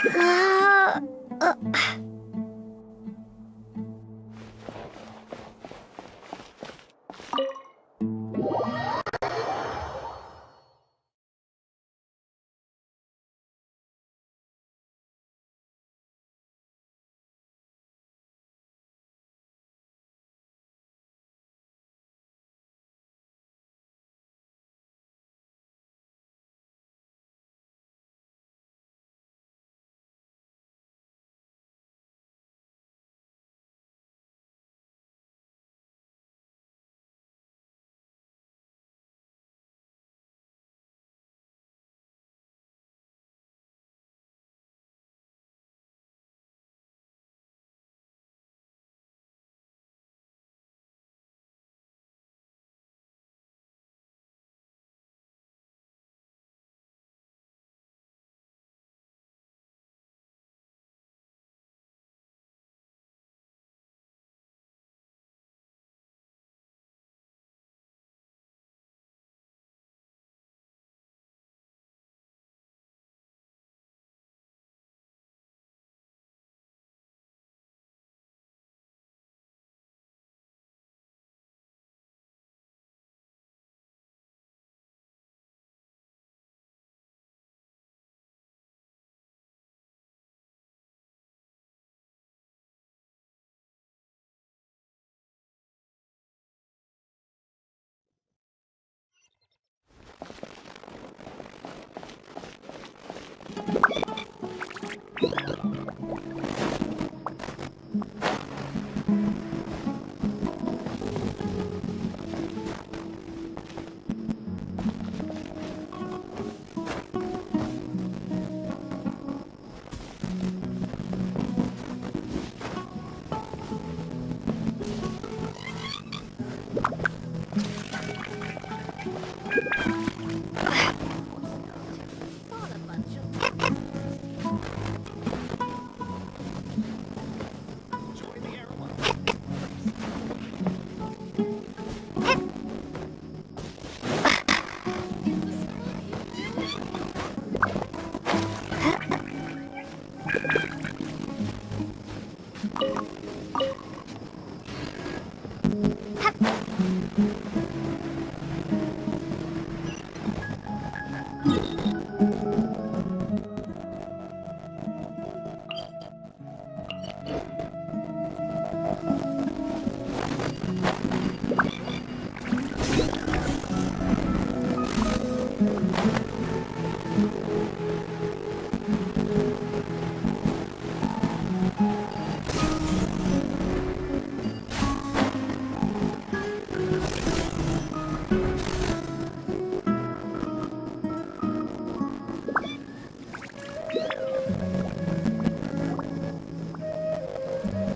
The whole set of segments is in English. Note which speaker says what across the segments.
Speaker 1: Uh, uh,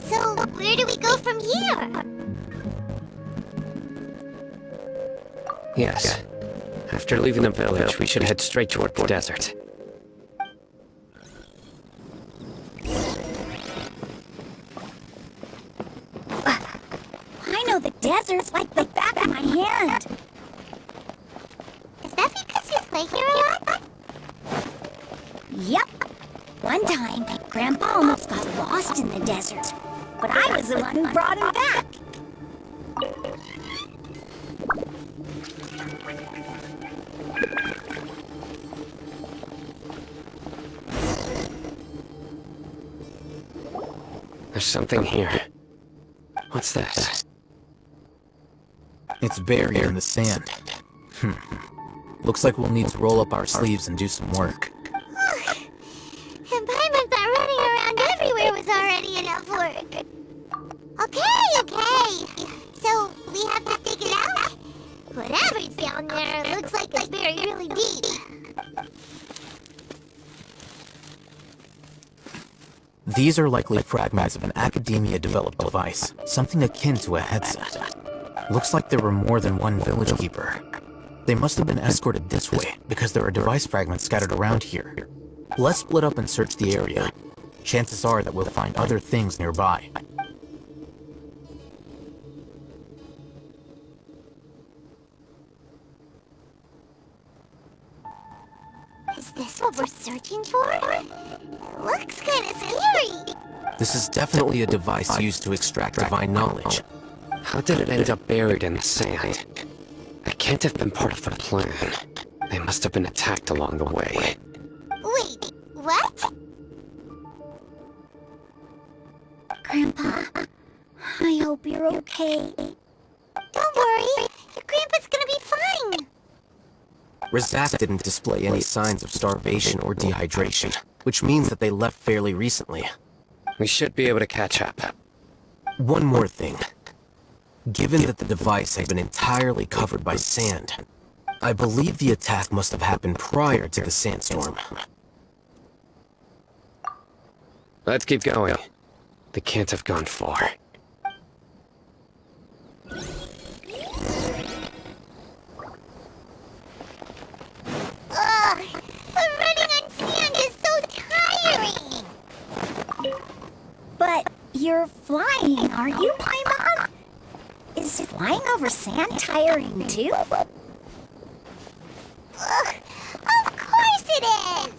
Speaker 1: so, where do we go from here?
Speaker 2: Yes. After leaving the village, we should head straight toward the desert.
Speaker 1: I know the desert's like the back of my hand. Is that because you play here a lot? Yep. One time, Grandpa almost got lost in the desert, but I was the one who brought him back.
Speaker 2: There's something here. What's that?
Speaker 3: It's buried in the sand. Looks like we'll need to roll up our sleeves and do some work.
Speaker 1: And Paimon thought running around everywhere was already enough work. Okay. So, we have to dig it out? Whatever's down there looks like it's buried really deep.
Speaker 3: These are likely fragments of an academia-developed device, something akin to a headset. Looks like there were more than one village keeper. They must have been escorted this way, because there are device fragments scattered around here. Let's split up and search the area. Chances are that we'll find other things nearby.
Speaker 1: Is this what we're searching for? looks kinda scary.
Speaker 3: This is definitely a device used to extract divine knowledge.
Speaker 2: How did it end up buried in the sand? It can't have been part of the plan. They must have been attacked along the way.
Speaker 1: Wait, what? Grandpa, I hope you're okay. Don't worry, your grandpa's gonna be fine.
Speaker 3: Razak didn't display any signs of starvation or dehydration, which means that they left fairly recently.
Speaker 2: We should be able to catch up.
Speaker 3: One more thing. Given that the device had been entirely covered by sand, I believe the attack must have happened prior to the sandstorm.
Speaker 2: Let's keep going. They can't have gone far.
Speaker 1: Ugh, but running on sand is so tiring. But you're flying, aren't you, Paimon? Is flying over sand tiring too? Ugh, of course it is!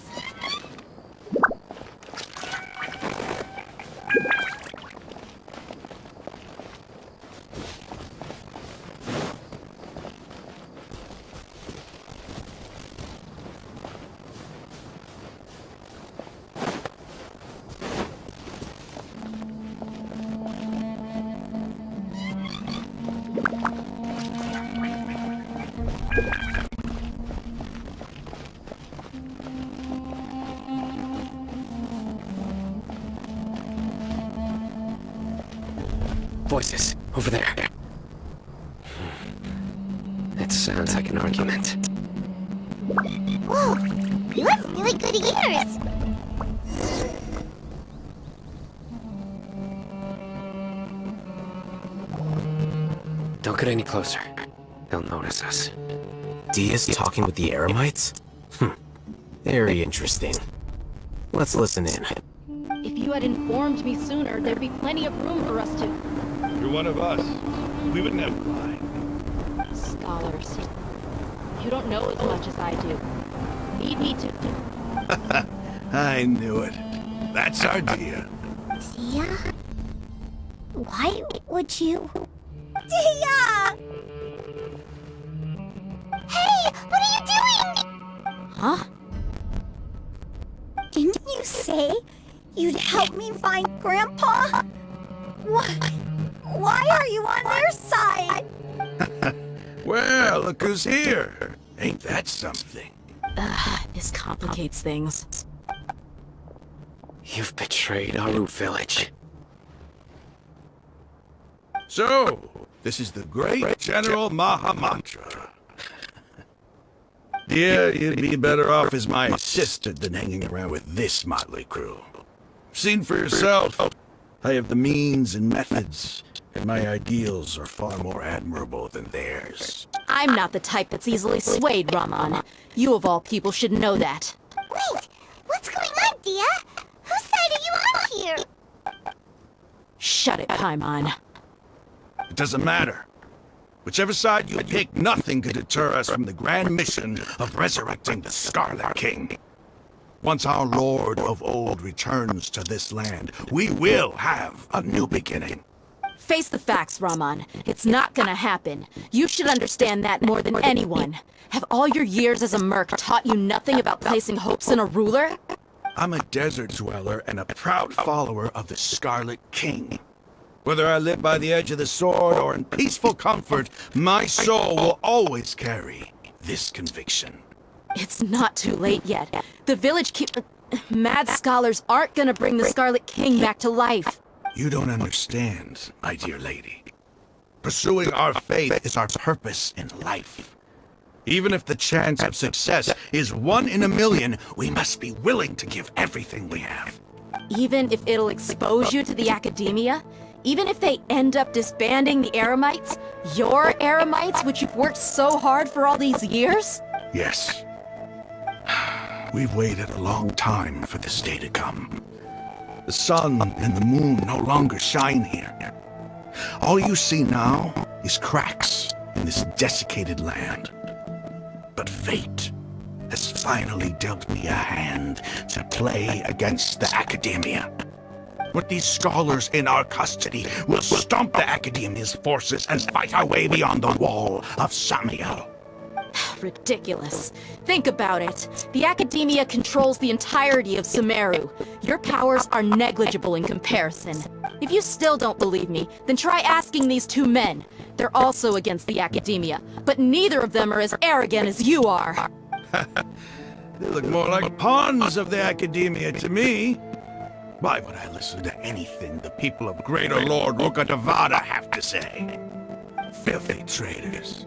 Speaker 2: Voices, over there. It sounds like an argument.
Speaker 1: Whoa, you have really good ears!
Speaker 2: Don't get any closer. They'll notice us.
Speaker 3: Dia's talking with the Eremites? Very interesting. Let's listen in.
Speaker 4: If you had informed me sooner, there'd be plenty of room for us to...
Speaker 5: You're one of us. We would never mind.
Speaker 4: Scholars. You don't know as much as I do. Need me to...
Speaker 5: I knew it. That's our Dia.
Speaker 1: Dia? Why would you... Dia! Hey, what are you doing?
Speaker 4: Huh?
Speaker 1: Didn't you say you'd help me find Grandpa? Why are you on their side?
Speaker 5: Well, look who's here. Ain't that something?
Speaker 4: This complicates things.
Speaker 2: You've betrayed our root village.
Speaker 5: So, this is the great General Mahamantra. Yeah, you'd be better off as my assistant than hanging around with this motley crew. Seen for yourself. I have the means and methods, and my ideals are far more admirable than theirs.
Speaker 4: I'm not the type that's easily swayed, Raman. You of all people should know that.
Speaker 1: Wait, what's going on, Dia? Whose side are you on here?
Speaker 4: Shut it, Paimon.
Speaker 5: It doesn't matter. Whichever side you pick, nothing could deter us from the grand mission of resurrecting the Scarlet King. Once our Lord of Old returns to this land, we will have a new beginning.
Speaker 4: Face the facts, Raman. It's not gonna happen. You should understand that more than anyone. Have all your years as a merc taught you nothing about placing hopes in a ruler?
Speaker 5: I'm a desert dweller and a proud follower of the Scarlet King. Whether I live by the edge of the sword or in peaceful comfort, my soul will always carry this conviction.
Speaker 4: It's not too late yet. The village Mad scholars aren't gonna bring the Scarlet King back to life.
Speaker 5: You don't understand, my dear lady. Pursuing our faith is our purpose in life. Even if the chance of success is 1 in a million, we must be willing to give everything we have.
Speaker 4: Even if it'll expose you to the academia? Even if they end up disbanding the Eremites? Your Eremites, which you've worked so hard for all these years?
Speaker 5: Yes. We've waited a long time for this day to come. The sun and the moon no longer shine here. All you see now is cracks in this desiccated land. But fate, has finally dealt me a hand to play against the Academia. With these scholars in our custody, we'll stomp the Academia's forces and fight our way beyond the wall of Sumeru.
Speaker 4: Ridiculous. Think about it. The Academia controls the entirety of Sumeru. Your powers are negligible in comparison. If you still don't believe me, then try asking these two men. They're also against the Academia, but neither of them are as arrogant as you are.
Speaker 5: They look more like pawns of the Academia to me. Why would I listen to anything the people of Greater Lord Rukkhadevada have to say? Filthy traitors.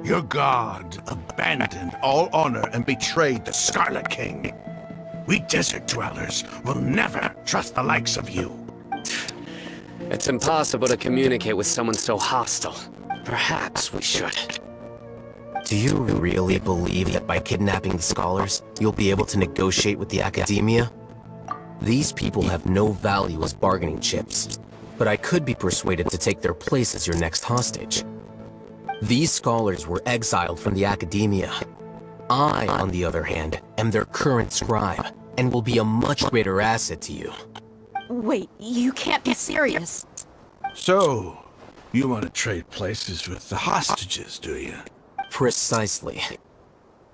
Speaker 5: Your god abandoned all honor and betrayed the Scarlet King. We desert dwellers will never trust the likes of you.
Speaker 2: It's impossible to communicate with someone so hostile. Perhaps we should.
Speaker 3: Do you really believe that by kidnapping the scholars, you'll be able to negotiate with the Academia? These people have no value as bargaining chips, but I could be persuaded to take their place as your next hostage. These scholars were exiled from the Academia. I, on the other hand, am their current scribe, and will be a much greater asset to you.
Speaker 4: Wait, you can't be serious.
Speaker 5: So, you want to trade places with the hostages, do you?
Speaker 3: Precisely.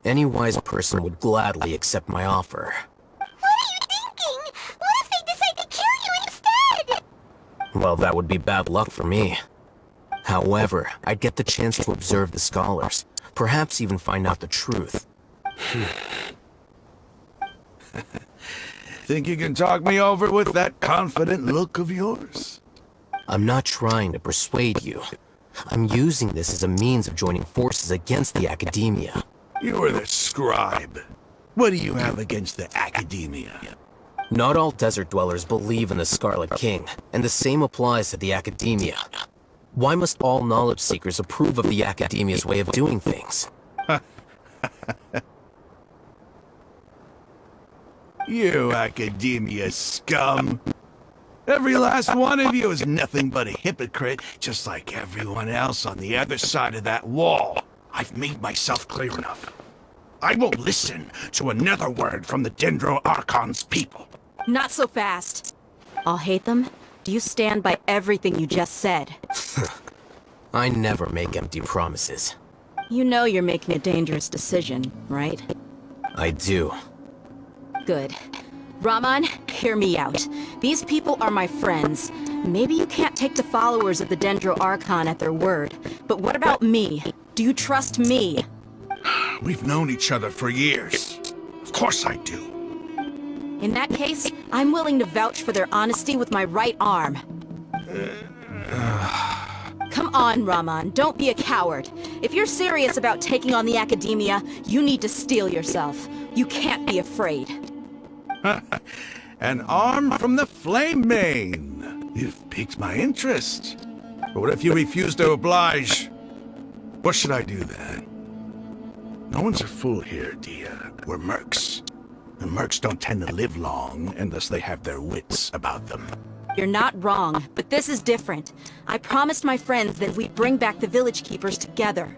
Speaker 3: Any wise person would gladly accept my offer.
Speaker 1: What are you thinking? What if they decide to kill you instead?
Speaker 3: Well, that would be bad luck for me. However, I'd get the chance to observe the scholars, perhaps even find out the truth.
Speaker 5: Think you can talk me over with that confident look of yours?
Speaker 3: I'm not trying to persuade you. I'm using this as a means of joining forces against the Academia.
Speaker 5: You are the scribe. What do you have against the Academia?
Speaker 3: Not all desert dwellers believe in the Scarlet King, and the same applies to the Academia. Why must all knowledge seekers approve of the Academia's way of doing things?
Speaker 5: You Academia scum. Every last one of you is nothing but a hypocrite, just like everyone else on the other side of that wall. I've made myself clear enough. I won't listen to another word from the Dendro Archon's people.
Speaker 4: Not so fast. I'll hate them. Do you stand by everything you just said?
Speaker 3: I never make empty promises.
Speaker 4: You know you're making a dangerous decision, right?
Speaker 3: I do.
Speaker 4: Good. Raman, hear me out. These people are my friends. Maybe you can't take the followers of the Dendro Archon at their word, but what about me? Do you trust me?
Speaker 5: We've known each other for years. Of course I do.
Speaker 4: In that case, I'm willing to vouch for their honesty with my right arm. Come on, Raman, don't be a coward. If you're serious about taking on the Academia, you need to steel yourself. You can't be afraid.
Speaker 5: An arm from the Flame Mane. You've piqued my interest. But what if you refuse to oblige? What should I do then? No one's a fool here, Dia. We're mercs. And mercs don't tend to live long unless they have their wits about them.
Speaker 4: You're not wrong, but this is different. I promised my friends that we'd bring back the village keepers together.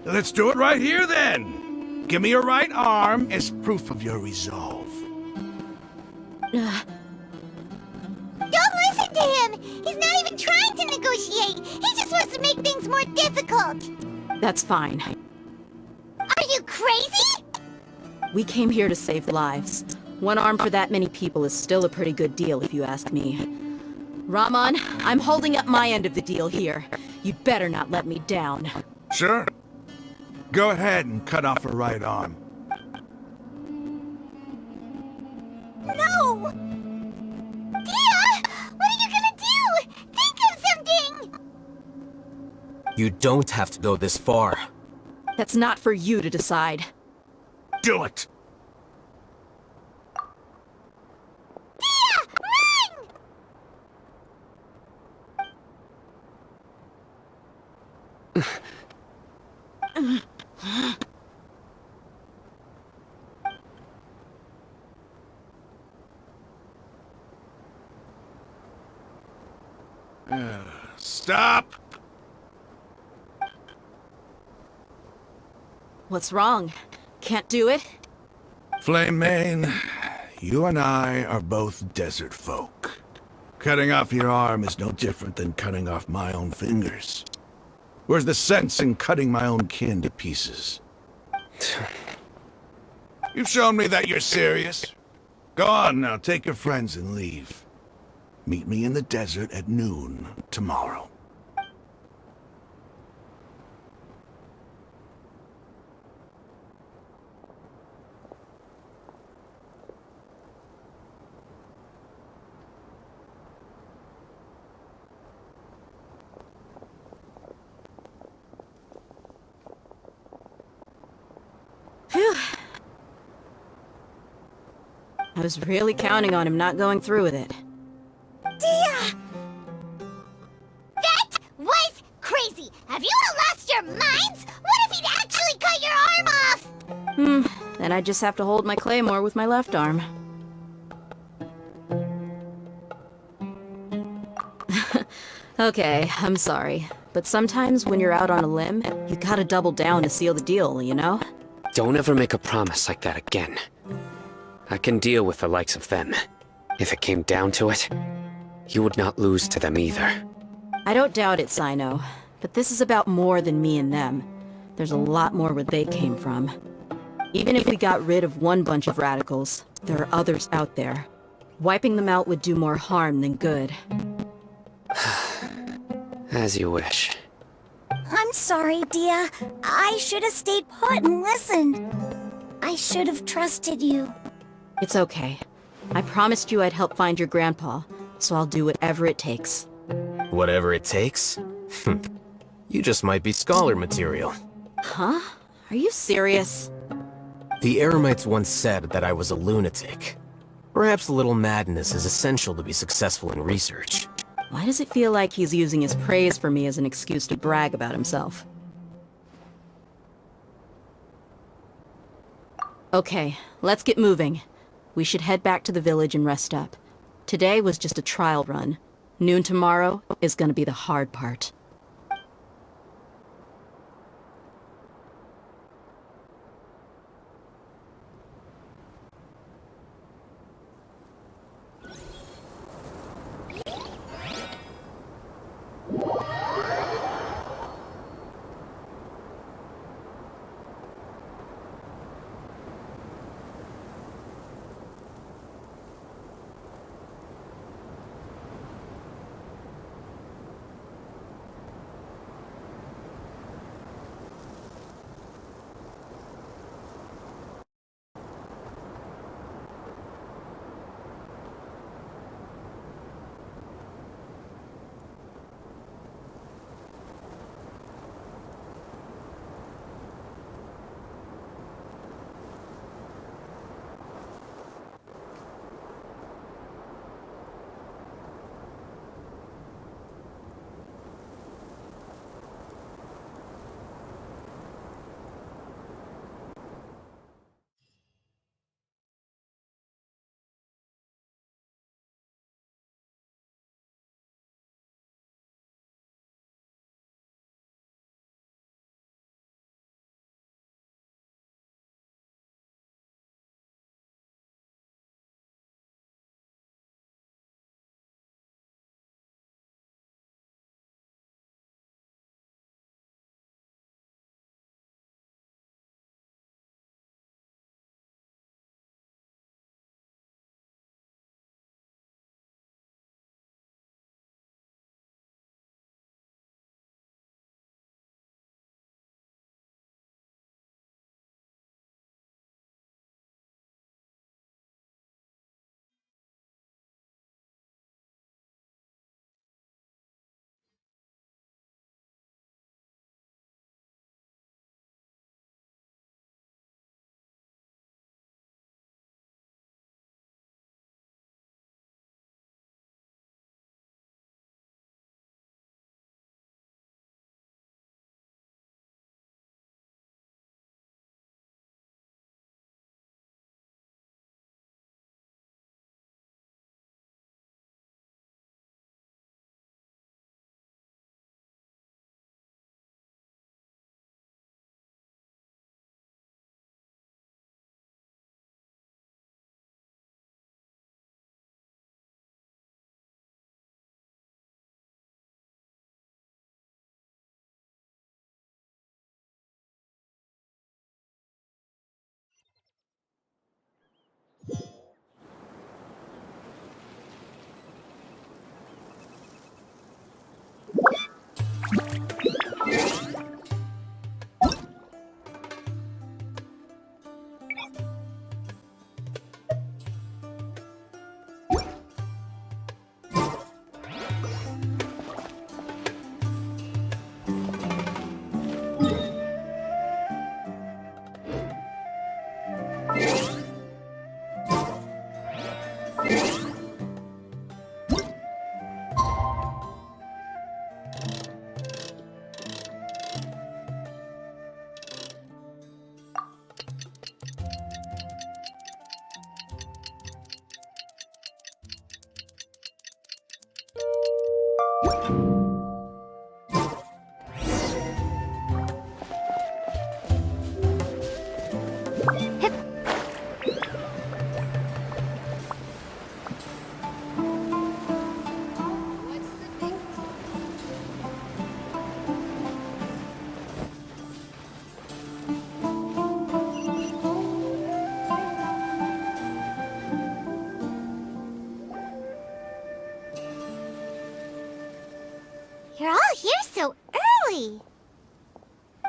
Speaker 5: Let's do it right here then. Give me your right arm as proof of your resolve.
Speaker 1: Don't listen to him! He's not even trying to negotiate! He just wants to make things more difficult!
Speaker 4: That's fine.
Speaker 1: Are you crazy?
Speaker 4: We came here to save lives. One arm for that many people is still a pretty good deal, if you ask me. Raman, I'm holding up my end of the deal here. You'd better not let me down.
Speaker 5: Sure. Go ahead and cut off her right arm.
Speaker 1: No! Dia! What are you gonna do? Think of something!
Speaker 3: You don't have to go this far.
Speaker 4: That's not for you to decide.
Speaker 5: Do it!
Speaker 1: Dia!
Speaker 5: Run! Stop!
Speaker 4: What's wrong? can't do it?
Speaker 5: Flame Mane, you and I are both desert folk. Cutting off your arm is no different than cutting off my own fingers. Where's the sense in cutting my own kin to pieces? You've shown me that you're serious. Go on now, take your friends and leave. Meet me in the desert at noon tomorrow.
Speaker 4: Phew. I was really counting on him not going through with it.
Speaker 1: Dia! That was crazy! Have you all lost your minds? What if he'd actually cut your arm off?
Speaker 4: Then I just have to hold my claymore with my left arm. Okay, I'm sorry. But sometimes when you're out on a limb, you gotta double down to seal the deal, you know?
Speaker 2: Don't ever make a promise like that again. I can deal with the likes of them. If it came down to it, you would not lose to them either.
Speaker 4: I don't doubt it, Sino. But this is about more than me and them. There's a lot more where they came from. Even if we got rid of one bunch of radicals, there are others out there. Wiping them out would do more harm than good.
Speaker 2: As you wish.
Speaker 1: I'm sorry, Dia. I should have stayed put and listened. I should have trusted you.
Speaker 4: It's okay. I promised you I'd help find your grandpa, so I'll do whatever it takes.
Speaker 3: Whatever it takes? You just might be scholar material.
Speaker 4: Huh? Are you serious?
Speaker 3: The Eremites once said that I was a lunatic. Perhaps a little madness is essential to be successful in research.
Speaker 4: Why does it feel like he's using his praise for me as an excuse to brag about himself? Okay, let's get moving. We should head back to the village and rest up. Today was just a trial run. Noon tomorrow is gonna be the hard part.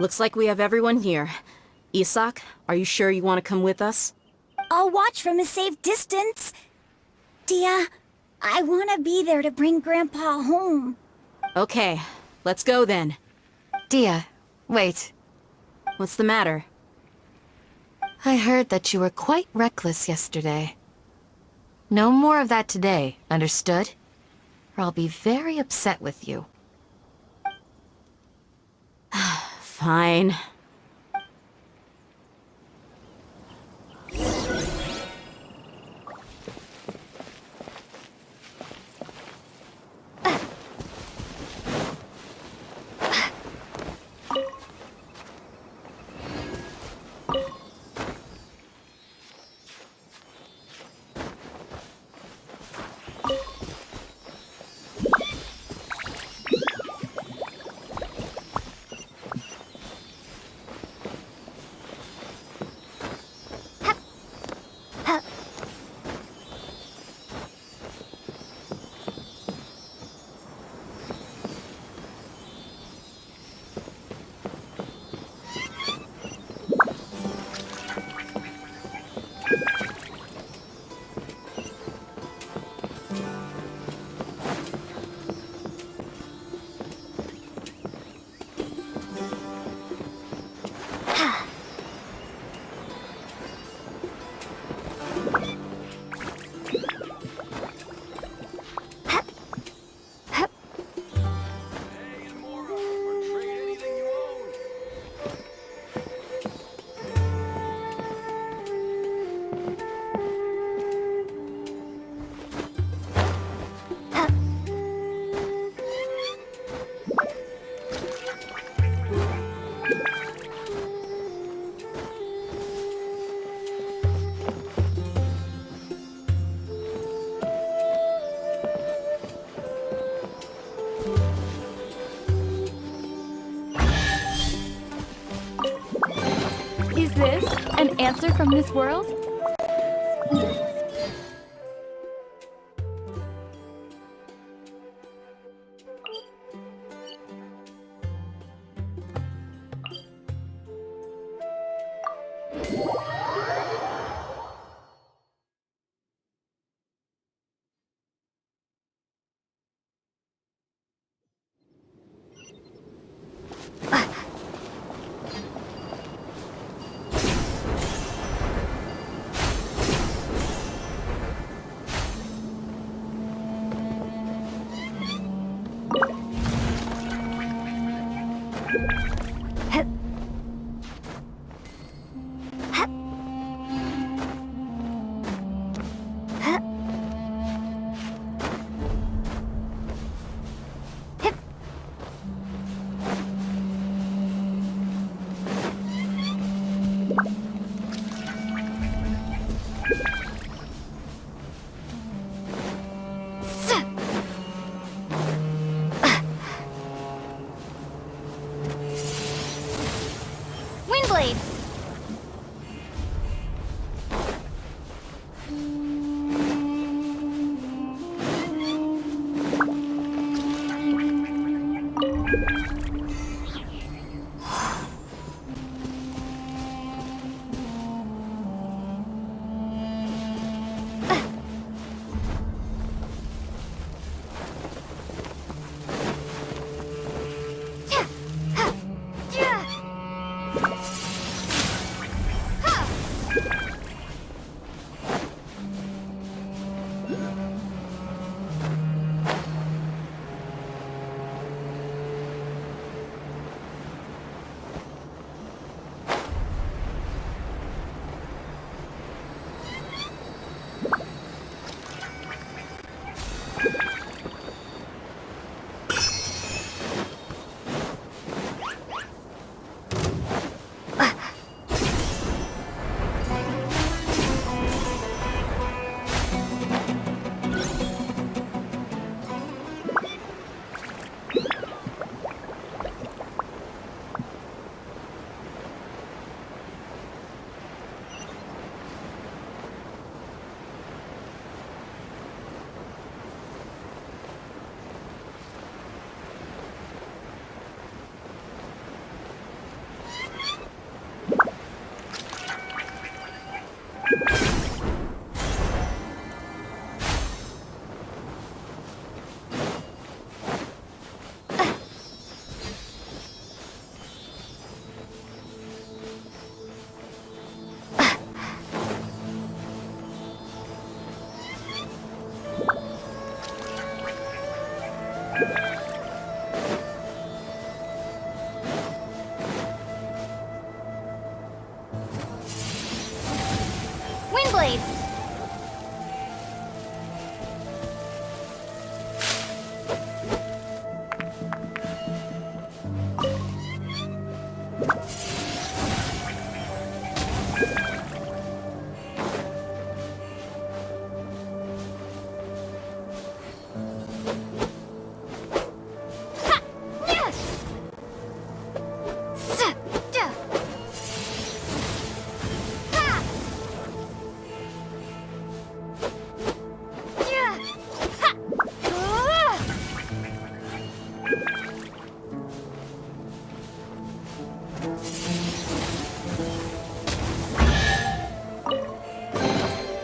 Speaker 4: Looks like we have everyone here. Isak, are you sure you want to come with us?
Speaker 1: I'll watch from a safe distance. Dia, I want to be there to bring Grandpa home.
Speaker 4: Okay, let's go then.
Speaker 6: Dia, wait.
Speaker 4: What's the matter?
Speaker 6: I heard that you were quite reckless yesterday. No more of that today, understood? Or I'll be very upset with you.
Speaker 4: Fine.
Speaker 7: Is this an answer from this world?
Speaker 1: Windblade!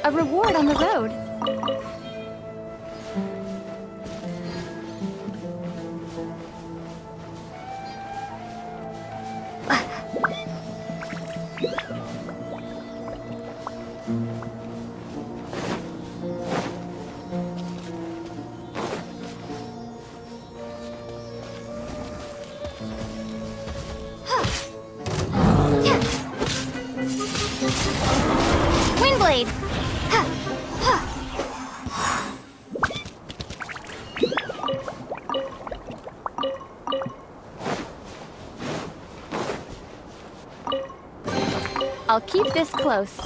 Speaker 7: A reward on the road.
Speaker 1: Windblade!
Speaker 7: I'll keep this close.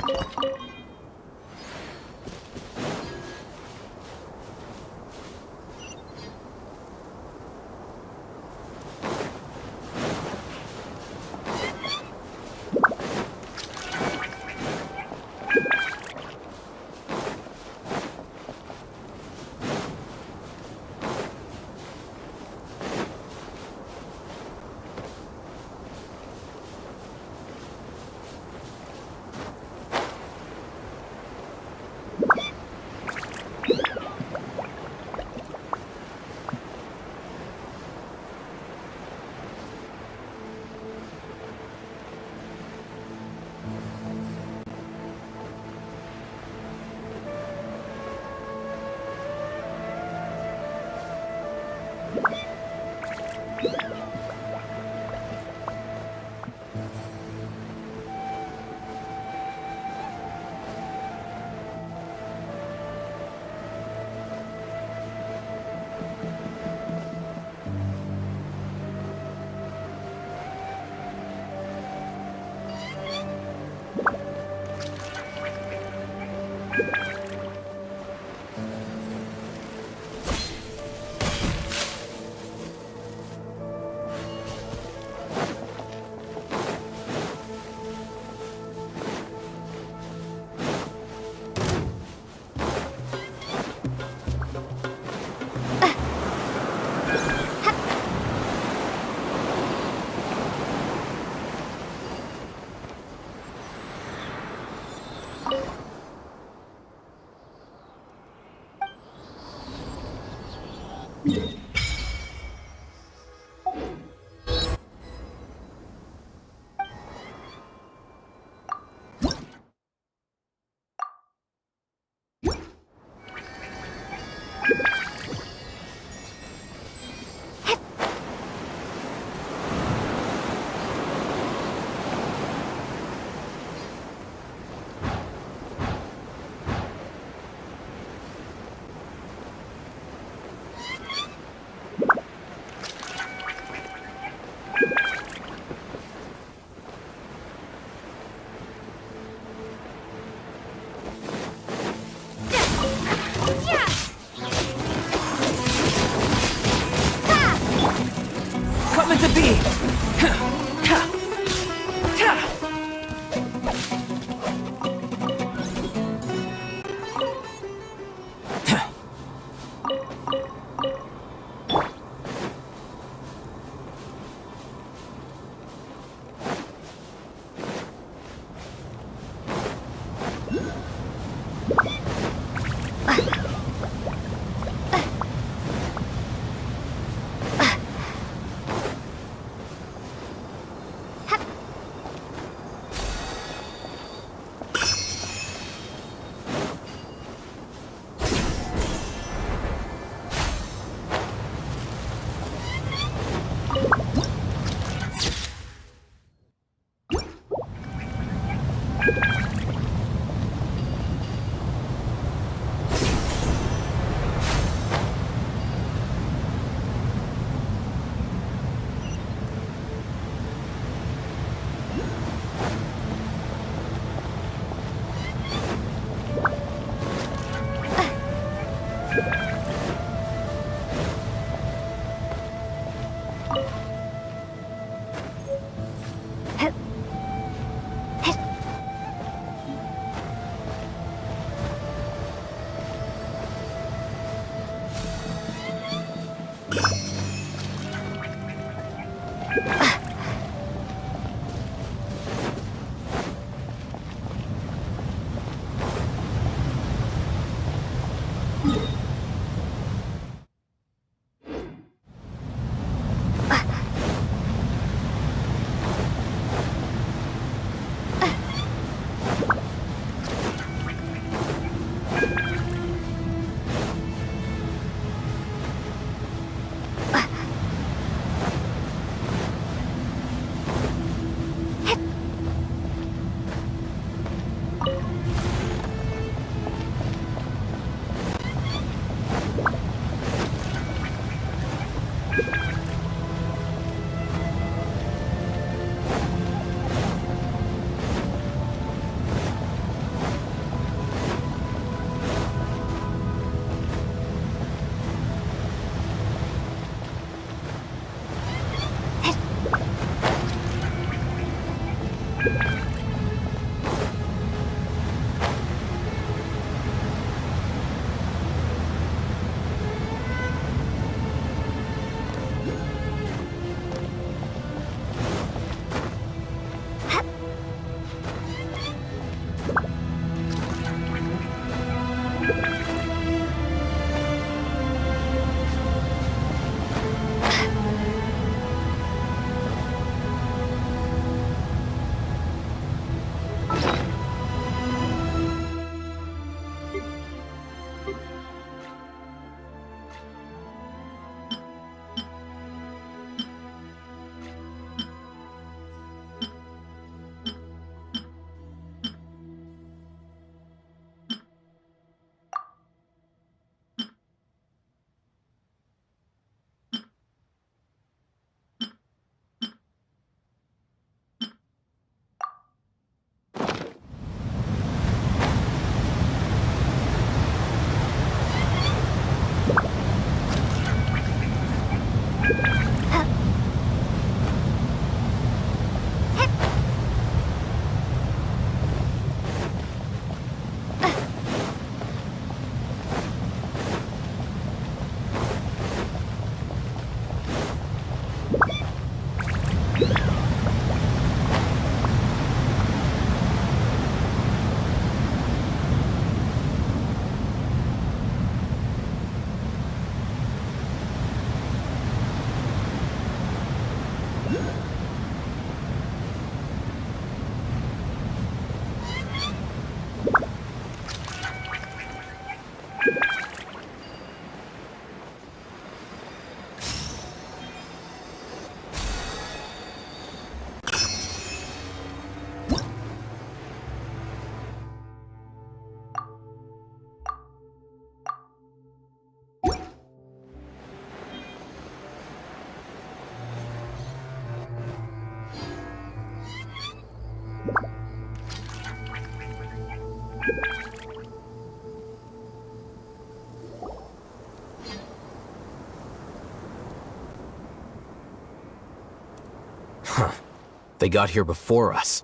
Speaker 3: They got here before us.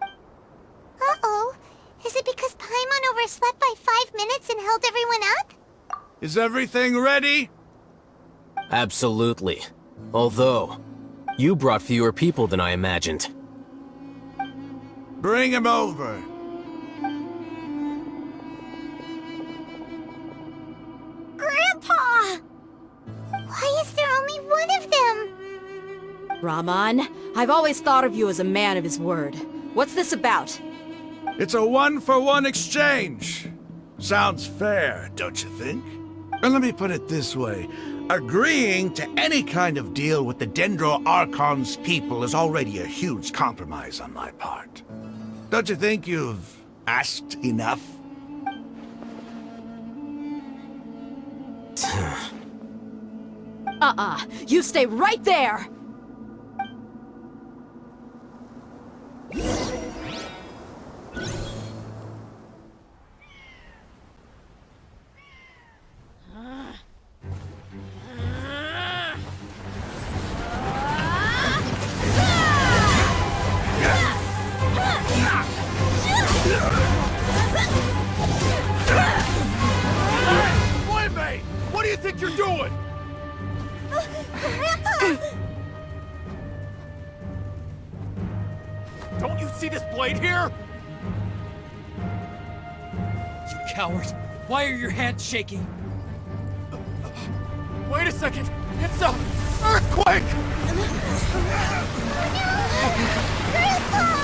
Speaker 1: Uh-oh. Is it because Paimon overslept by 5 minutes and held everyone up?
Speaker 5: Is everything ready?
Speaker 3: Absolutely. Although, you brought fewer people than I imagined.
Speaker 5: Bring him over.
Speaker 1: Grandpa! Why is there only one of them?
Speaker 4: Rahman, I've always thought of you as a man of his word. What's this about?
Speaker 5: It's a one-for-one exchange. Sounds fair, don't you think? And let me put it this way. Agreeing to any kind of deal with the Dendro Archon's people is already a huge compromise on my part. Don't you think you've asked enough?
Speaker 4: You stay right there!
Speaker 5: Playmate! What do you think you're doing?
Speaker 1: Grandpa!
Speaker 8: Don't you see this blade here?
Speaker 9: You coward! Why are your hands shaking?
Speaker 8: Wait a second! It's a earthquake!
Speaker 1: Grandpa!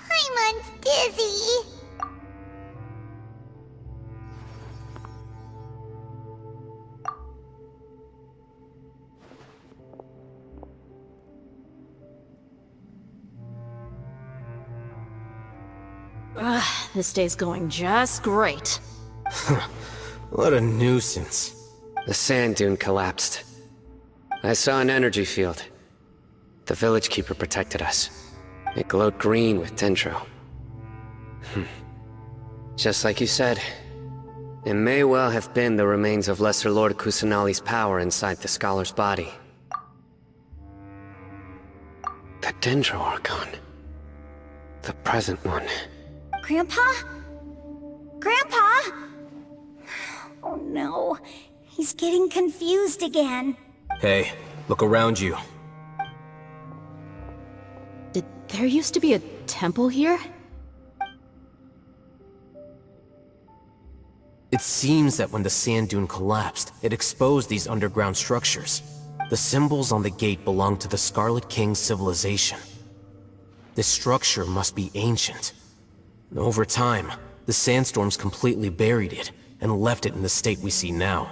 Speaker 1: Paimon's dizzy.
Speaker 4: This day's going just great.
Speaker 3: What a nuisance.
Speaker 2: The sand dune collapsed. I saw an energy field. The village keeper protected us. It glowed green with dendro. Just like you said, it may well have been the remains of Lesser Lord Kusanali's power inside the scholar's body. The Dendro Archon. The present one.
Speaker 1: Grandpa? Grandpa? Oh no, he's getting confused again.
Speaker 3: Hey, look around you.
Speaker 4: Did there used to be a temple here?
Speaker 3: It seems that when the sand dune collapsed, it exposed these underground structures. The symbols on the gate belong to the Scarlet King's civilization. This structure must be ancient. Over time, the sandstorms completely buried it and left it in the state we see now.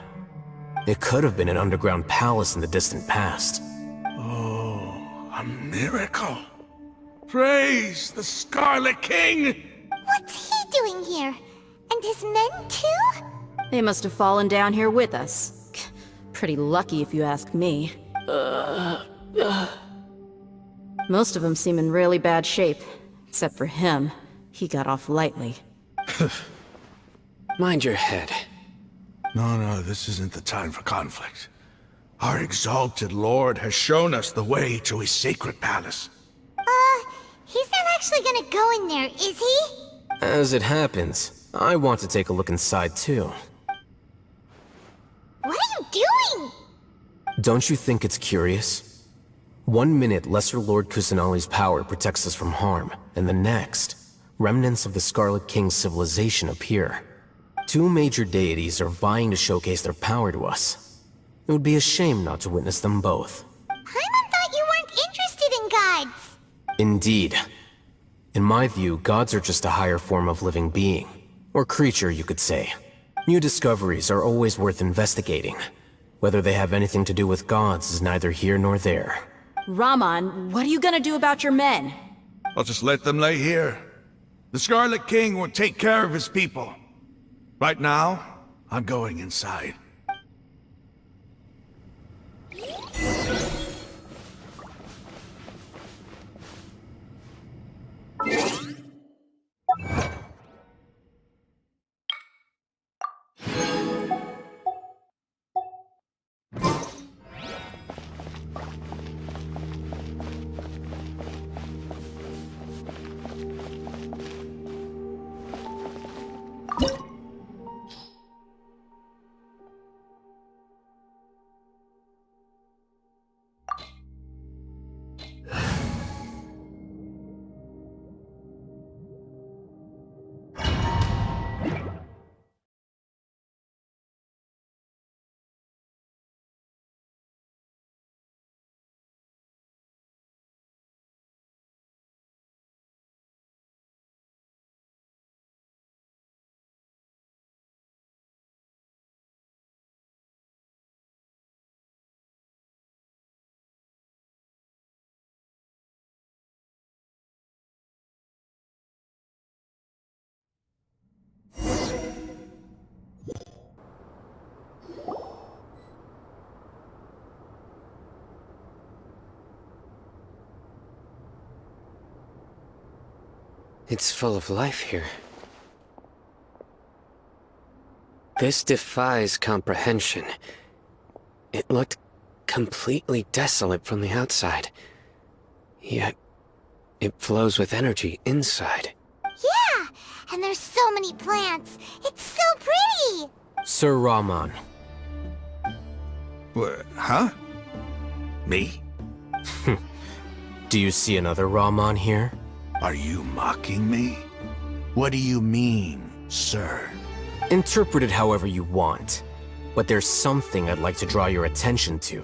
Speaker 3: It could have been an underground palace in the distant past.
Speaker 5: Oh, a miracle. Praise the Scarlet King!
Speaker 1: What's he doing here? And his men too?
Speaker 4: They must have fallen down here with us. Pretty lucky if you ask me. Most of them seem in really bad shape. Except for him. He got off lightly.
Speaker 2: Mind your head.
Speaker 5: No, this isn't the time for conflict. Our exalted lord has shown us the way to his sacred palace.
Speaker 1: He's not actually gonna go in there, is he?
Speaker 3: As it happens, I want to take a look inside too.
Speaker 1: What are you doing?
Speaker 3: Don't you think it's curious? 1 minute, Lesser Lord Kusanali's power protects us from harm, and the next, remnants of the Scarlet King's civilization appear. 2 major deities are vying to showcase their power to us. It would be a shame not to witness them both.
Speaker 1: Paimon thought you weren't interested in gods.
Speaker 3: Indeed. In my view, gods are just a higher form of living being. Or creature, you could say. New discoveries are always worth investigating. Whether they have anything to do with gods is neither here nor there.
Speaker 4: Raman, what are you gonna do about your men?
Speaker 5: I'll just let them lay here. The Scarlet King will take care of his people. Right now, I'm going inside.
Speaker 2: It's full of life here. This defies comprehension. It looked completely desolate from the outside. Yet, it flows with energy inside.
Speaker 1: Yeah, and there's so many plants. It's so pretty.
Speaker 3: Sir Raman.
Speaker 5: What, huh? Me?
Speaker 3: Do you see another Raman here?
Speaker 5: Are you mocking me? What do you mean, sir?
Speaker 3: Interpret it however you want, but there's something I'd like to draw your attention to.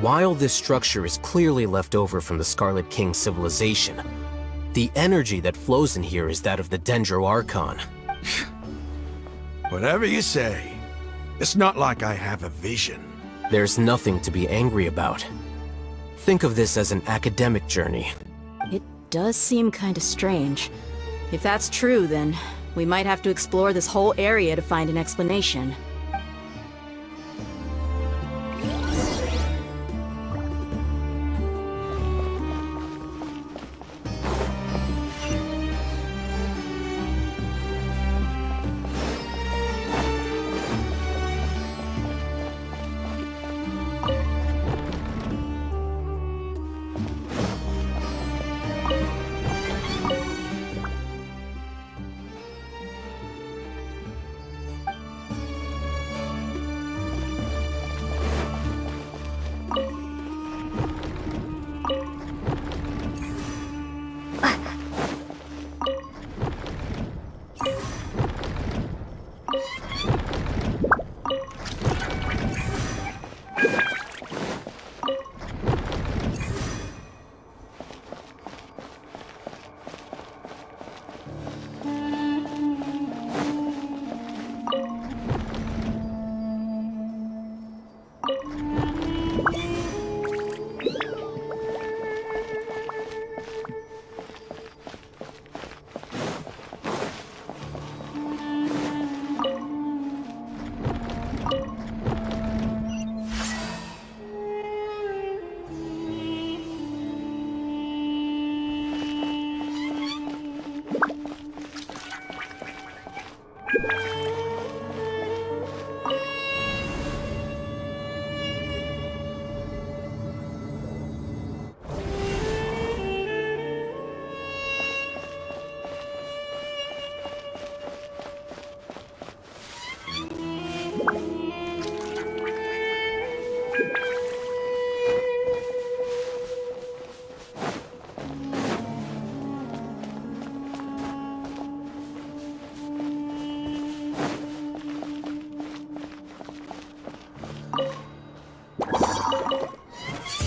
Speaker 3: While this structure is clearly left over from the Scarlet King civilization, the energy that flows in here is that of the Dendro Archon.
Speaker 5: Whatever you say. It's not like I have a vision.
Speaker 3: There's nothing to be angry about. Think of this as an academic journey.
Speaker 4: It does seem kinda strange. If that's true, then we might have to explore this whole area to find an explanation.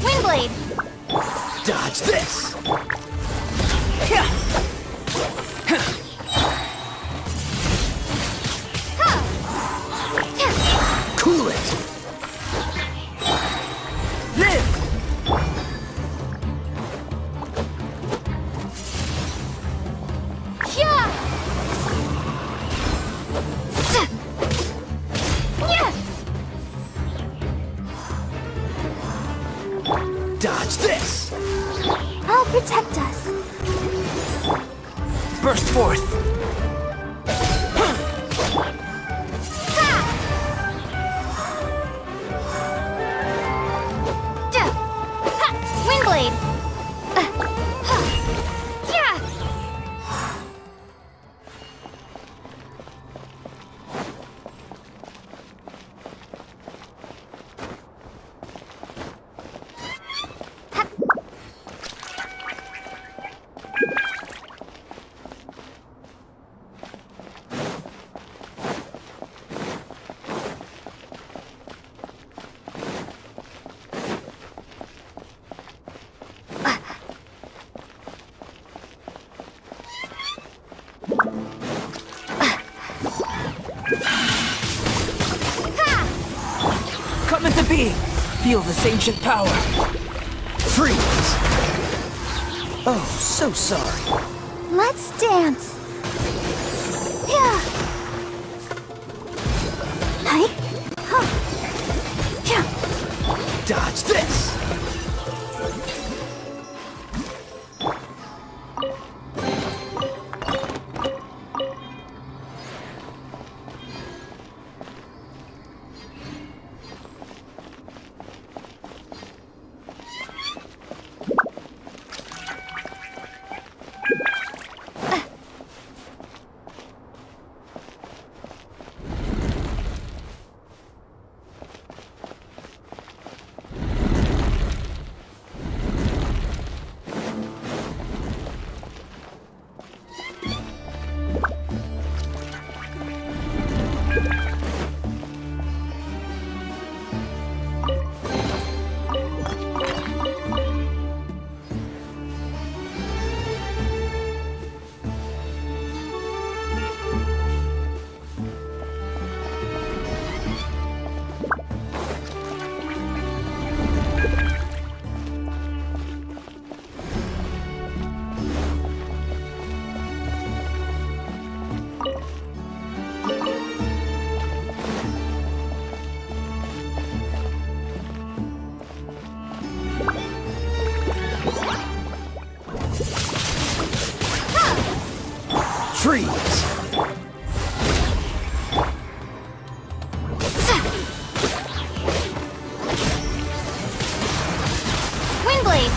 Speaker 1: Windblade!
Speaker 8: Dodge this! Cool it! Live! Dodge this!
Speaker 1: I'll protect us.
Speaker 8: Burst forth!
Speaker 1: Windblade!
Speaker 8: Come into being! Feel this ancient power! Freeze! Oh, so sorry.
Speaker 1: Let's dance. Yeah. Hi. Huh. Yeah.
Speaker 8: Dodge this! Freeze!
Speaker 1: Windblade!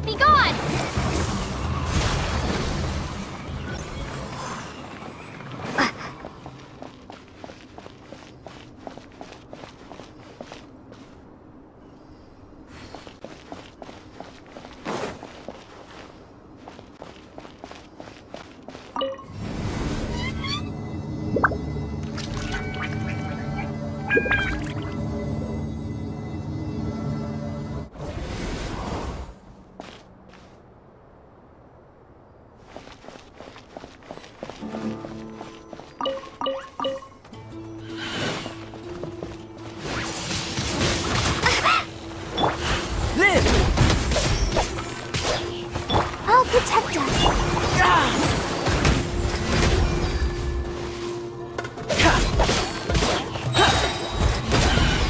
Speaker 1: Be gone! I'll protect us.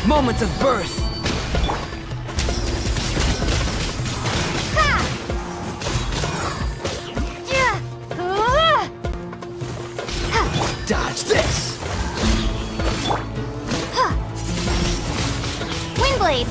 Speaker 8: Moments of birth! Dodge this!
Speaker 1: Windblade!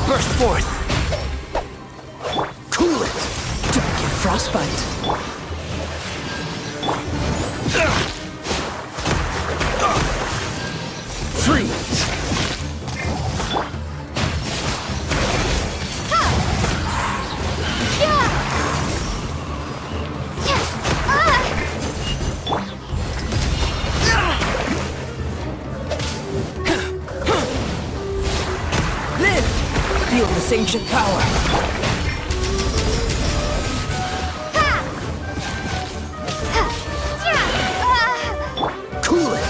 Speaker 8: Burst forth! Cool it! Don't get frostbite! Freeze! Feel this ancient power. Cool it.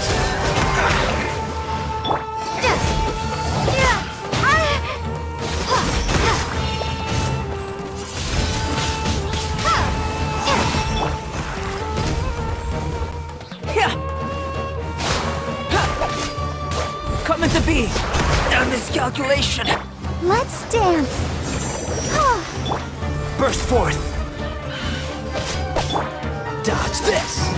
Speaker 8: Coming to be. Done miscalculation.
Speaker 1: Let's dance.
Speaker 8: Burst forth. Dodge this.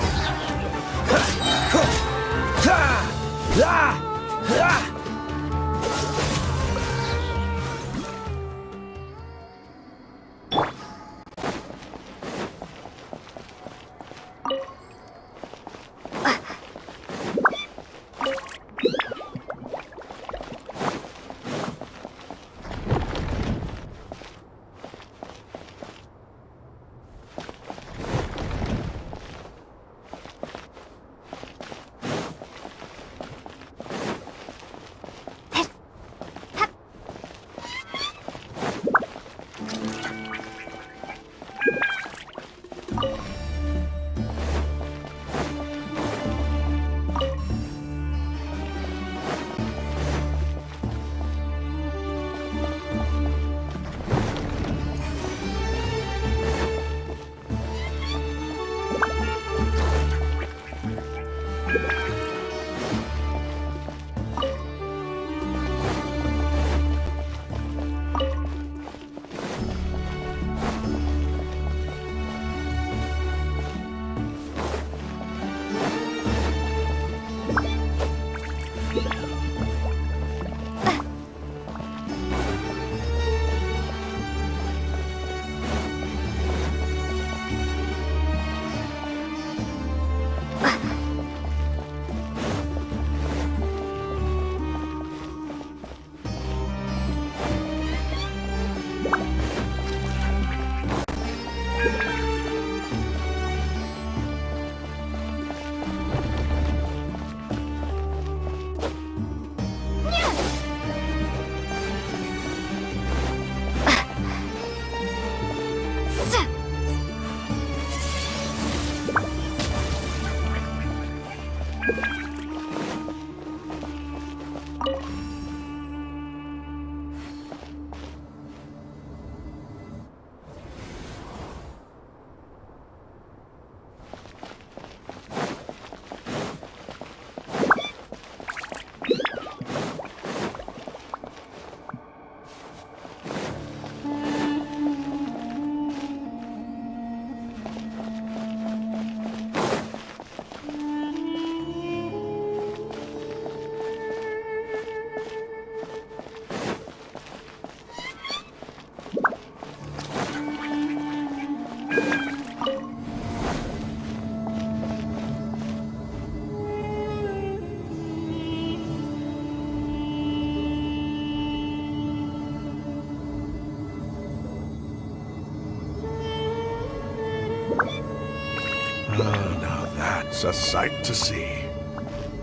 Speaker 5: It's a sight to see.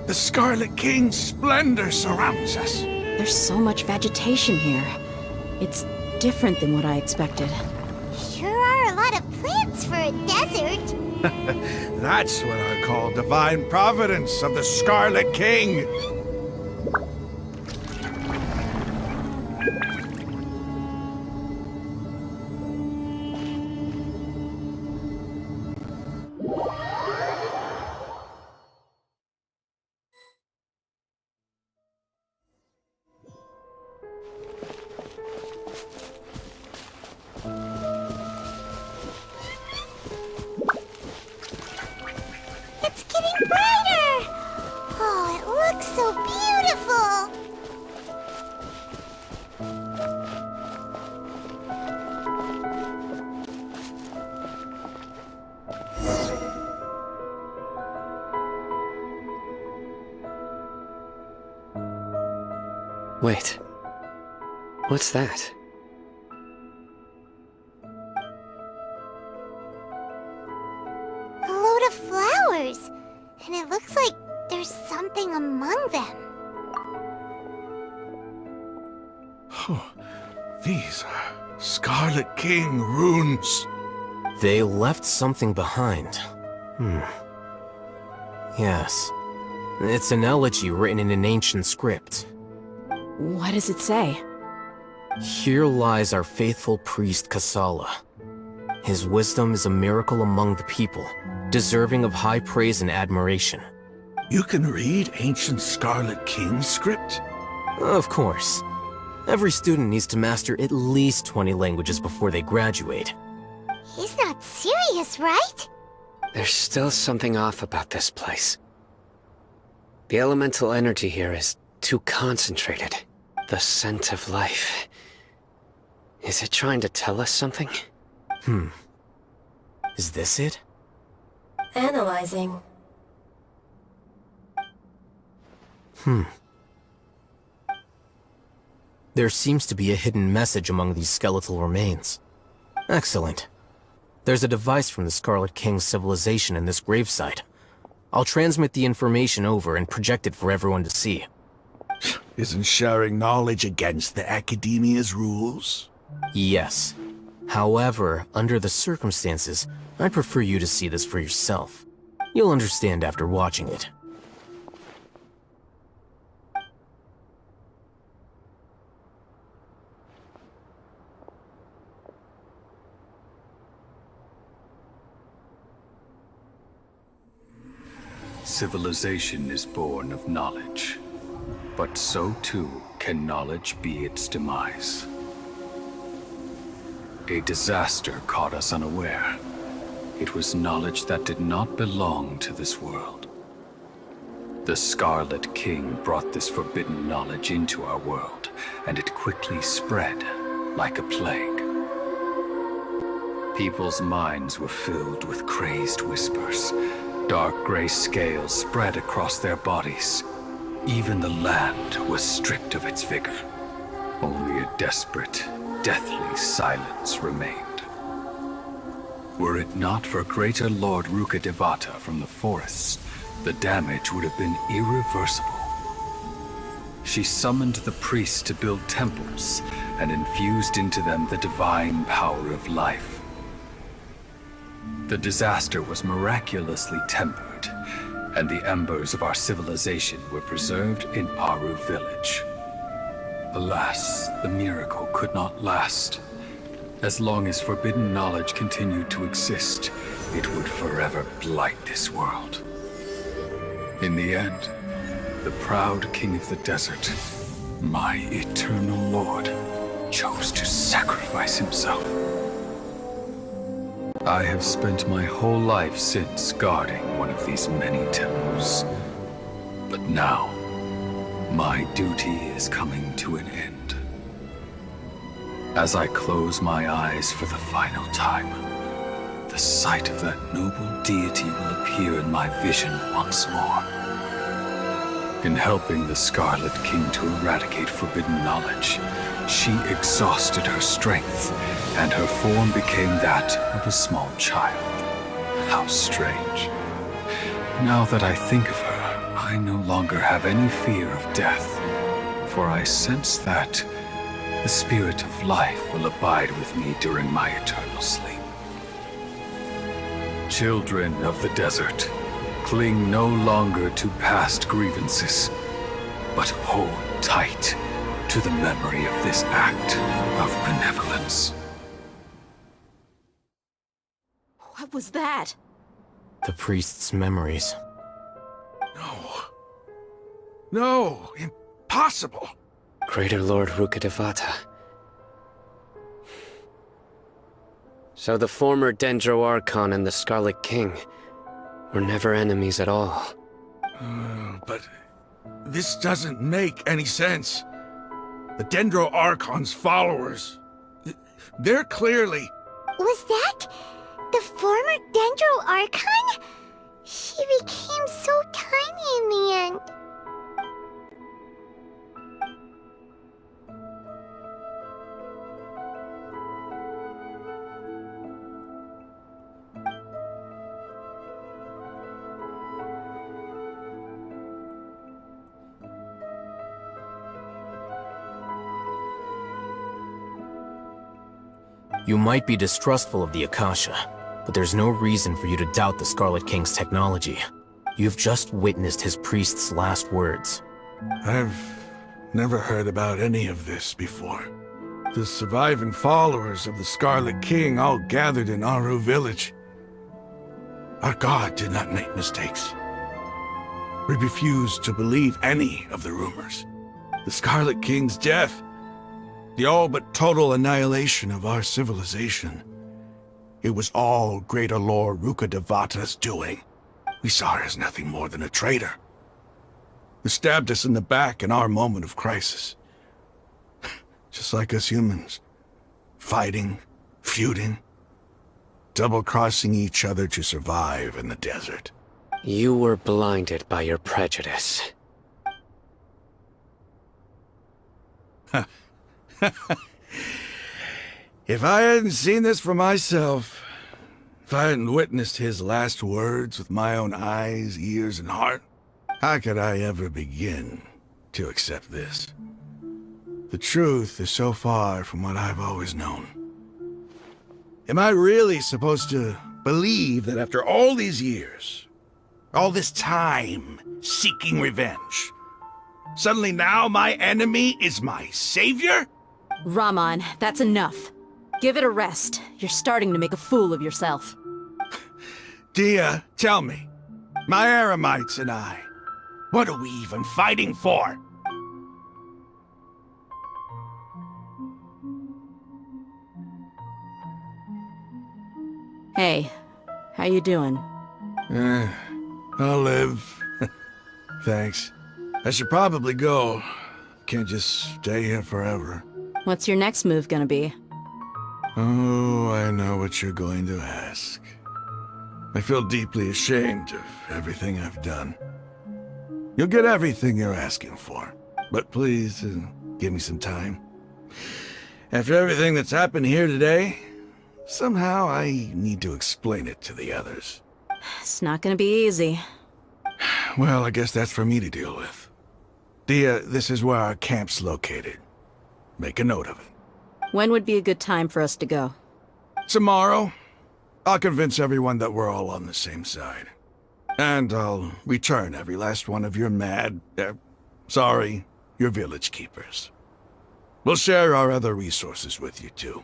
Speaker 5: The Scarlet King's splendor surrounds us.
Speaker 4: There's so much vegetation here. It's different than what I expected.
Speaker 1: Sure are a lot of plants for a desert.
Speaker 5: That's what I call divine providence of the Scarlet King.
Speaker 1: It's getting brighter! Oh, it looks so beautiful!
Speaker 2: Wait. What's that?
Speaker 1: A load of flowers. And it looks like there's something among them.
Speaker 5: These are Scarlet King runes.
Speaker 3: They left something behind. Yes. It's an elegy written in an ancient script.
Speaker 4: What does it say?
Speaker 3: Here lies our faithful priest Kasala. His wisdom is a miracle among the people, deserving of high praise and admiration.
Speaker 5: You can read ancient Scarlet King script?
Speaker 3: Of course. Every student needs to master at least 20 languages before they graduate.
Speaker 1: He's not serious, right?
Speaker 2: There's still something off about this place. The elemental energy here is too concentrated. The scent of life. Is it trying to tell us something?
Speaker 3: Is this it?
Speaker 6: Analyzing.
Speaker 3: There seems to be a hidden message among these skeletal remains. Excellent. There's a device from the Scarlet King's civilization in this gravesite. I'll transmit the information over and project it for everyone to see.
Speaker 5: Isn't sharing knowledge against the Academia's rules?
Speaker 3: Yes. However, under the circumstances, I'd prefer you to see this for yourself. You'll understand after watching it.
Speaker 10: Civilization is born of knowledge, but so too can knowledge be its demise. A disaster caught us unaware. It was knowledge that did not belong to this world. The Scarlet King brought this forbidden knowledge into our world, and it quickly spread like a plague. People's minds were filled with crazed whispers. Dark gray scales spread across their bodies. Even the land was stripped of its vigor. Only a desperate, deathly silence remained. Were it not for greater Lord Rukkhadevata from the forests, the damage would have been irreversible. She summoned the priests to build temples and infused into them the divine power of life. The disaster was miraculously tempered, and the embers of our civilization were preserved in Aru village. Alas, the miracle could not last. As long as forbidden knowledge continued to exist, it would forever blight this world. In the end, the proud king of the desert, my eternal lord, chose to sacrifice himself. I have spent my whole life since guarding one of these many temples. But now, my duty is coming to an end. As I close my eyes for the final time, the sight of that noble deity will appear in my vision once more. In helping the Scarlet King to eradicate forbidden knowledge, she exhausted her strength, and her form became that of a small child. How strange. Now that I think of her, I no longer have any fear of death, for I sense that the spirit of life will abide with me during my eternal sleep. Children of the desert, cling no longer to past grievances, but hold tight to the memory of this act of benevolence.
Speaker 4: What was that?
Speaker 3: The priest's memories.
Speaker 5: No, impossible.
Speaker 2: Greater Lord Rukkhadevata. So the former Dendro Archon and the Scarlet King were never enemies at all.
Speaker 5: But this doesn't make any sense. The Dendro Archon's followers, they're clearly...
Speaker 1: Was that the former Dendro Archon? She became so tiny in the end.
Speaker 3: You might be distrustful of the Akasha, but there's no reason for you to doubt the Scarlet King's technology. You've just witnessed his priest's last words.
Speaker 5: I've never heard about any of this before. The surviving followers of the Scarlet King all gathered in Aru village. Our god did not make mistakes. We refused to believe any of the rumors. The Scarlet King's death, the all but total annihilation of our civilization. It was all Greater Lord Rukkhadevata's doing. We saw her as nothing more than a traitor, who stabbed us in the back in our moment of crisis. Just like us humans. Fighting, feuding, double-crossing each other to survive in the desert.
Speaker 2: You were blinded by your prejudice.
Speaker 5: If I hadn't seen this for myself, if I hadn't witnessed his last words with my own eyes, ears, and heart, how could I ever begin to accept this? The truth is so far from what I've always known. Am I really supposed to believe that after all these years, all this time seeking revenge, suddenly now my enemy is my savior?
Speaker 4: Raman, that's enough. Give it a rest. You're starting to make a fool of yourself.
Speaker 5: Dia, tell me, my Eremites and I, what are we even fighting for?
Speaker 4: Hey, how you doing?
Speaker 5: I'll live. Thanks. I should probably go. Can't just stay here forever.
Speaker 4: What's your next move gonna be?
Speaker 5: Oh, I know what you're going to ask. I feel deeply ashamed of everything I've done. You'll get everything you're asking for. But please, give me some time. After everything that's happened here today, somehow I need to explain it to the others.
Speaker 4: It's not gonna be easy.
Speaker 5: Well, I guess that's for me to deal with. Dia, this is where our camp's located. Make a note of it.
Speaker 4: When would be a good time for us to go?
Speaker 5: Tomorrow, I'll convince everyone that we're all on the same side. And I'll return every last one of your your village keepers. We'll share our other resources with you too.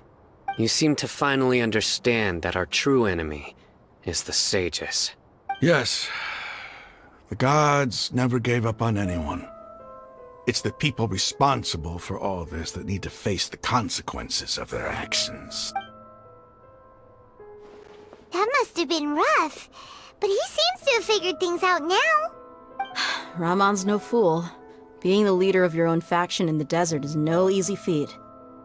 Speaker 2: You seem to finally understand that our true enemy is the sages.
Speaker 5: Yes. The gods never gave up on anyone. It's the people responsible for all this that need to face the consequences of their actions.
Speaker 1: That must have been rough, but he seems to have figured things out now.
Speaker 4: Raman's no fool. Being the leader of your own faction in the desert is no easy feat.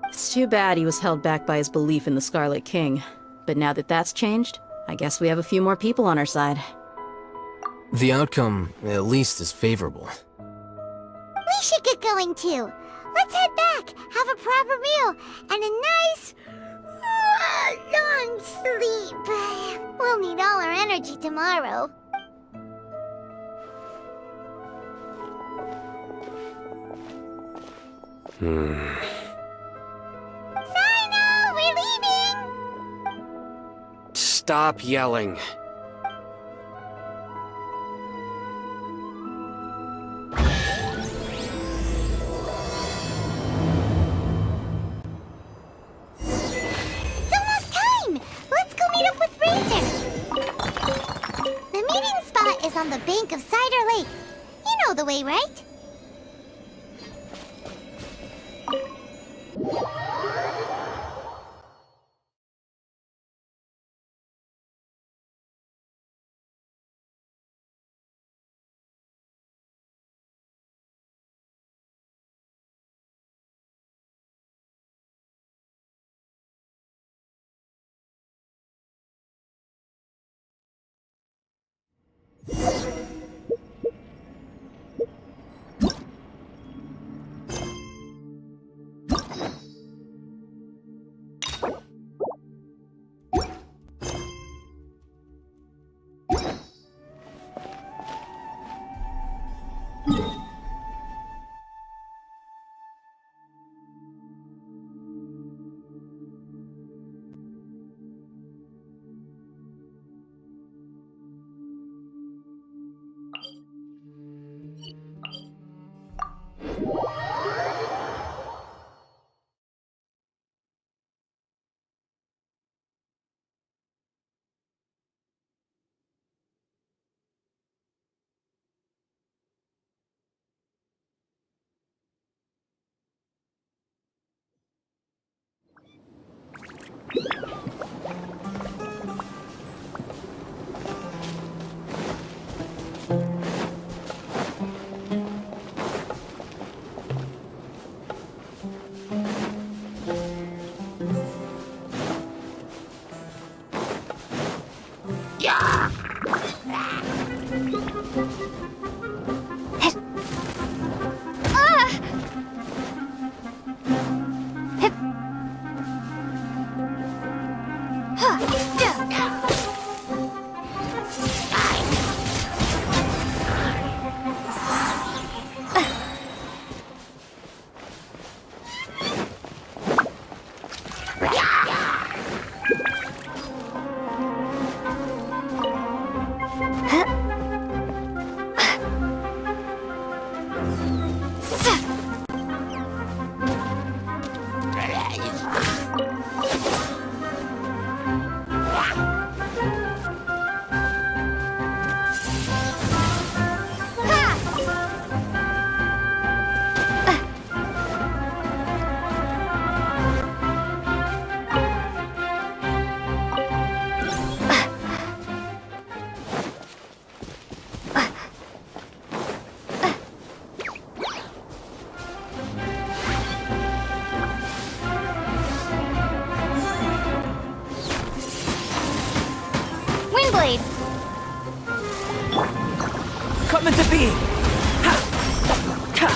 Speaker 4: It's too bad he was held back by his belief in the Scarlet King. But now that that's changed, I guess we have a few more people on our side.
Speaker 3: The outcome, at least, is favorable.
Speaker 1: We should get going too. Let's head back, have a proper meal, and a nice, long sleep. We'll need all our energy tomorrow. Sino, we're leaving!
Speaker 2: Stop yelling.
Speaker 1: It's almost time! Let's go meet up with Razor! The meeting spot is on the bank of Cider Lake. You know the way, right? Windblade!
Speaker 8: Coming to be! Ha! Ha!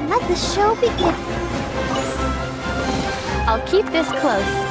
Speaker 1: Let the show begin.
Speaker 7: I'll keep this close.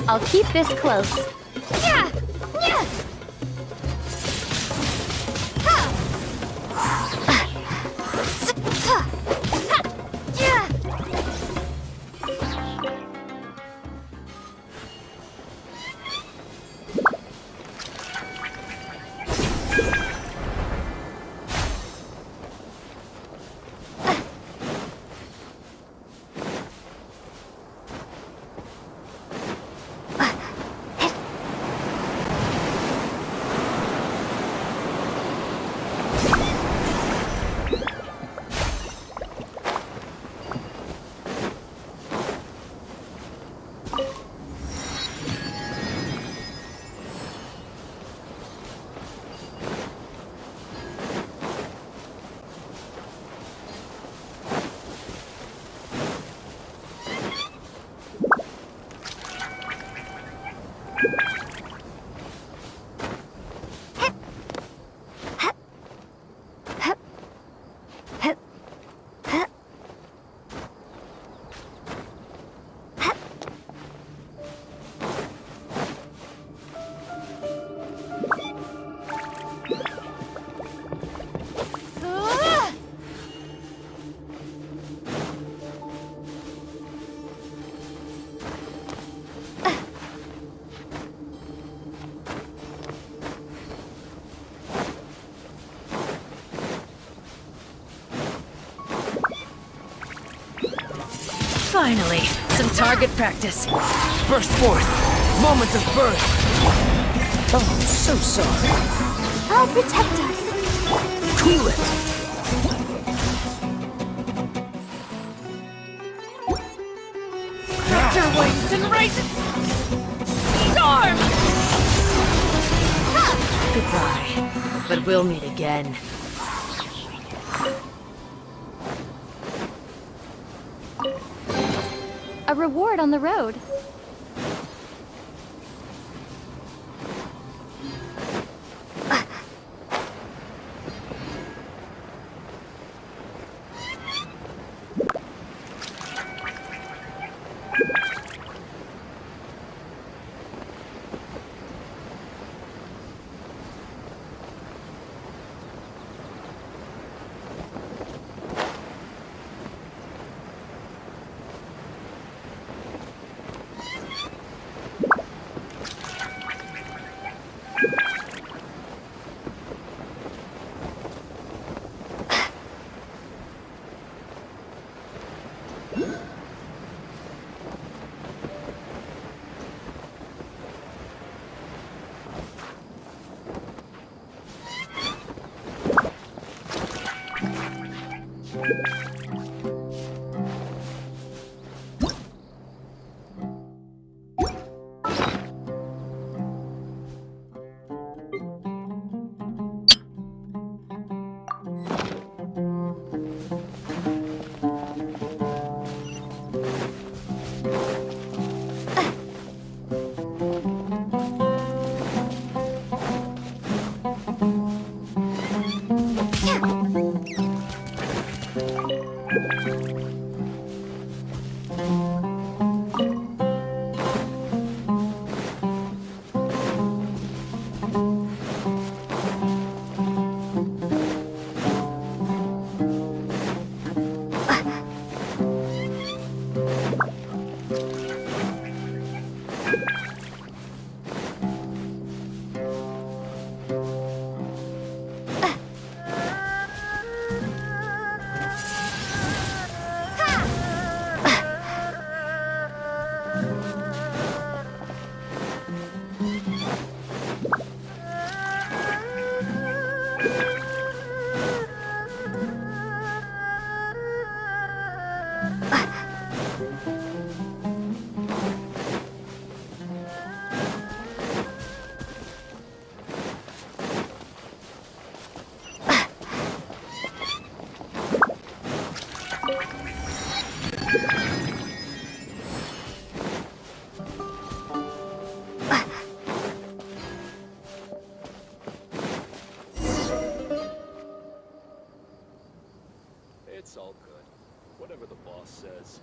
Speaker 7: I'll keep this close.
Speaker 1: Yeah! Yeah!
Speaker 6: Finally, some target practice.
Speaker 8: Burst forth. Moment of birth. Oh, so sorry.
Speaker 1: I'll protect us.
Speaker 8: Cool it.
Speaker 6: Vector wings and race storm! Goodbye, but we'll meet again.
Speaker 7: A reward on the road.
Speaker 10: It's all good. Whatever the boss says.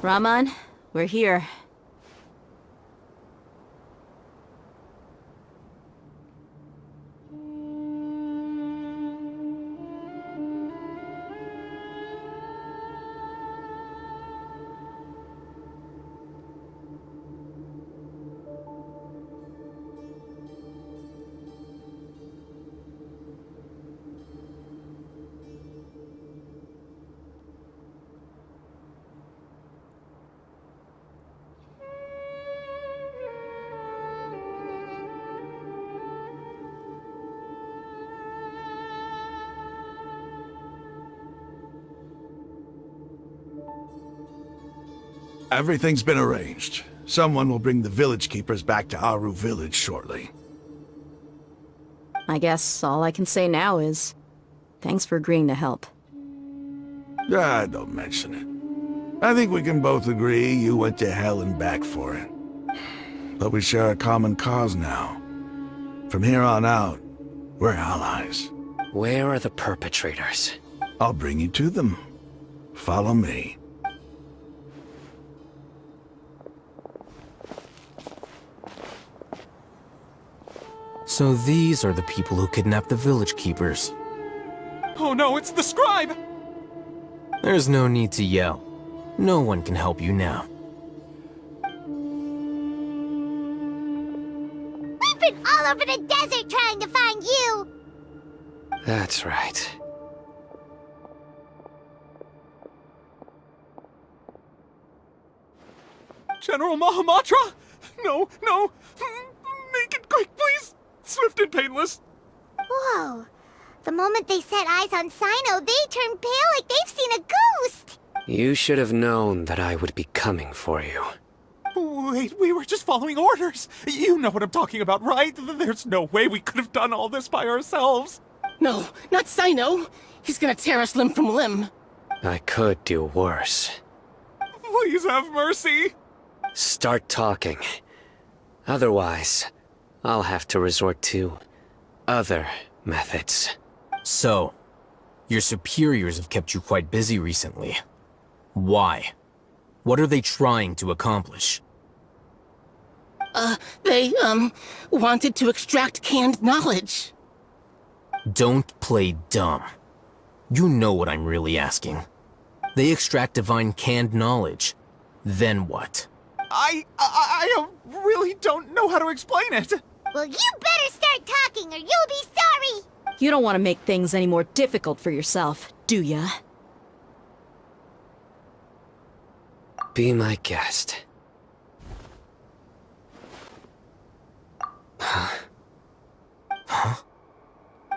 Speaker 4: Raman, we're here.
Speaker 5: Everything's been arranged. Someone will bring the village keepers back to Aru village shortly.
Speaker 4: I guess all I can say now is, thanks for agreeing to help.
Speaker 5: Ah, don't mention it. I think we can both agree you went to hell and back for it. But we share a common cause now. From here on out, we're allies.
Speaker 2: Where are the perpetrators?
Speaker 5: I'll bring you to them. Follow me.
Speaker 3: So these are the people who kidnapped the village keepers.
Speaker 9: Oh no, it's the scribe!
Speaker 3: There's no need to yell. No one can help you now.
Speaker 1: We've been all over the desert trying to find you!
Speaker 2: That's right.
Speaker 9: General Mahamatra? No, no! Make it quick, please! Swift and painless!
Speaker 1: Whoa. The moment they set eyes on Sino, they turn pale like they've seen a ghost!
Speaker 2: You should have known that I would be coming for you.
Speaker 9: Wait, we were just following orders! You know what I'm talking about, right? There's no way we could have done all this by ourselves!
Speaker 8: No, not Sino. He's gonna tear us limb from limb.
Speaker 2: I could do worse.
Speaker 9: Please have mercy!
Speaker 2: Start talking. Otherwise, I'll have to resort to other methods.
Speaker 3: So, your superiors have kept you quite busy recently. Why? What are they trying to accomplish?
Speaker 8: They, wanted to extract canned knowledge.
Speaker 3: Don't play dumb. You know what I'm really asking. They extract divine canned knowledge. Then what?
Speaker 9: I really don't know how to explain it!
Speaker 1: Well, you better start talking or you'll be sorry!
Speaker 4: You don't want to make things any more difficult for yourself, do ya?
Speaker 2: Be my guest.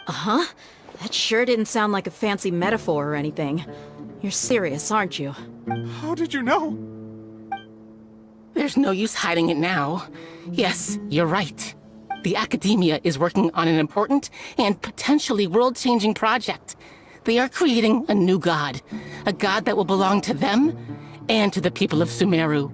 Speaker 4: Uh-huh. That sure didn't sound like a fancy metaphor or anything. You're serious, aren't you?
Speaker 9: How did you know?
Speaker 8: There's no use hiding it now. Yes, you're right. The Academia is working on an important and potentially world-changing project. They are creating a new god. A god that will belong to them and to the people of Sumeru.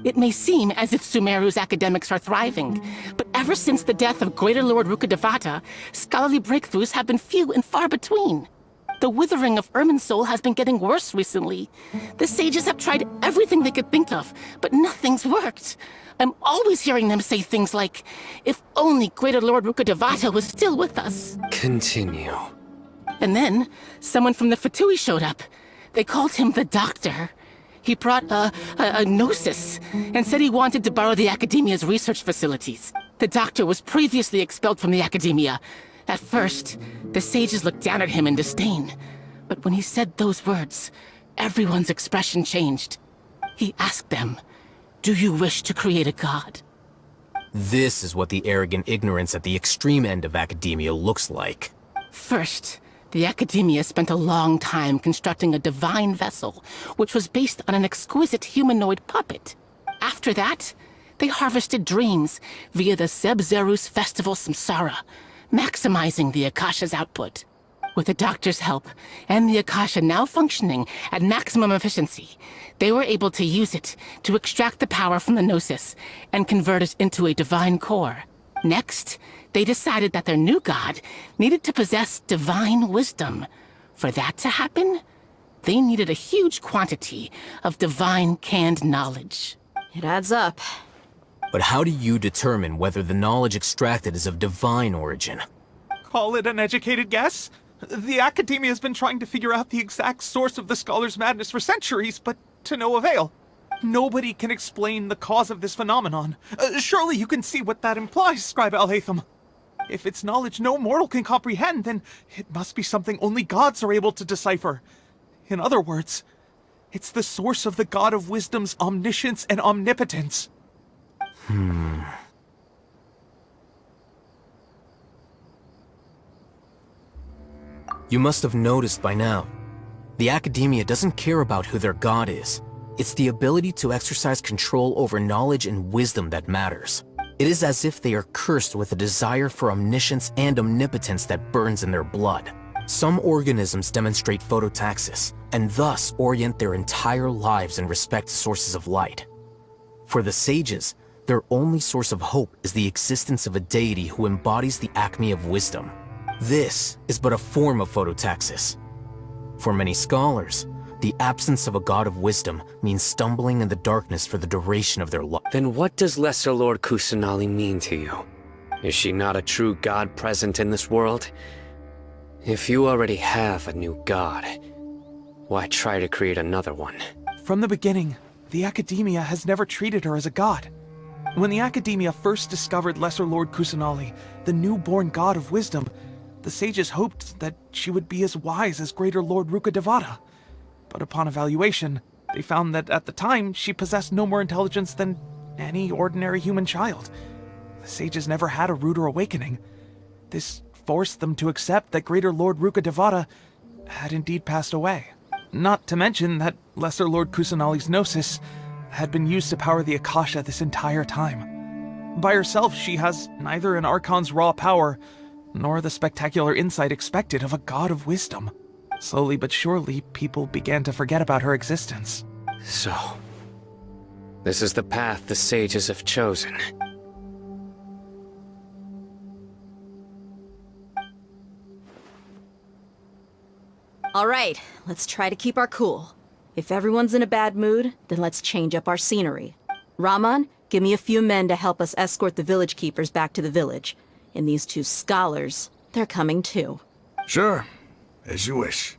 Speaker 8: It may seem as if Sumeru's academics are thriving, but ever since the death of Greater Lord Rukkhadevata, scholarly breakthroughs have been few and far between. The withering of Irminsul has been getting worse recently. The sages have tried everything they could think of, but nothing's worked. I'm always hearing them say things like, if only Greater Lord Rukkhadevata was still with us.
Speaker 2: Continue.
Speaker 8: And then, someone from the Fatui showed up. They called him the Doctor. He brought a gnosis and said he wanted to borrow the Academia's research facilities. The Doctor was previously expelled from the Academia. At first, the sages looked down at him in disdain. But when he said those words, everyone's expression changed. He asked them, "Do you wish to create a god?"
Speaker 3: This is what the arrogant ignorance at the extreme end of academia looks like.
Speaker 8: First, the Academia spent a long time constructing a divine vessel, which was based on an exquisite humanoid puppet. After that, they harvested dreams via the Zeb Zerus Festival Samsara, maximizing the Akasha's output. With the doctor's help, and the Akasha now functioning at maximum efficiency, they were able to use it to extract the power from the Gnosis and convert it into a divine core. Next, they decided that their new god needed to possess divine wisdom. For that to happen, they needed a huge quantity of divine canned knowledge.
Speaker 4: It adds up.
Speaker 3: But how do you determine whether the knowledge extracted is of divine origin?
Speaker 9: Call it an educated guess? The Academia has been trying to figure out the exact source of the scholar's madness for centuries, but to no avail. Nobody can explain the cause of this phenomenon. Surely you can see what that implies, Scribe Alhaitham. If it's knowledge no mortal can comprehend, then it must be something only gods are able to decipher. In other words, it's the source of the God of Wisdom's omniscience and omnipotence.
Speaker 3: You must have noticed by now. The Academia doesn't care about who their god is. It's the ability to exercise control over knowledge and wisdom that matters. It is as if they are cursed with a desire for omniscience and omnipotence that burns in their blood. Some organisms demonstrate phototaxis, and thus orient their entire lives in respect to sources of light. For the sages, their only source of hope is the existence of a deity who embodies the acme of wisdom. This is but a form of phototaxis. For many scholars, the absence of a god of wisdom means stumbling in the darkness for the duration of their life.
Speaker 2: Then what does Lesser Lord Kusanali mean to you? Is she not a true god present in this world? If you already have a new god, why try to create another one?
Speaker 9: From the beginning, the Academia has never treated her as a god. When the Academia first discovered Lesser Lord Kusanali, the newborn god of wisdom, the sages hoped that she would be as wise as Greater Lord Rukkhadevata. But upon evaluation, they found that at the time, she possessed no more intelligence than any ordinary human child. The sages never had a ruder awakening. This forced them to accept that Greater Lord Rukkhadevata had indeed passed away. Not to mention that Lesser Lord Kusanali's Gnosis had been used to power the Akasha this entire time. By herself, she has neither an Archon's raw power, nor the spectacular insight expected of a god of wisdom. Slowly but surely, people began to forget about her existence.
Speaker 2: So, this is the path the sages have chosen.
Speaker 4: All right, let's try to keep our cool. If everyone's in a bad mood, then let's change up our scenery. Rahman, give me a few men to help us escort the village keepers back to the village. And these two scholars, they're coming too.
Speaker 5: Sure, as you wish.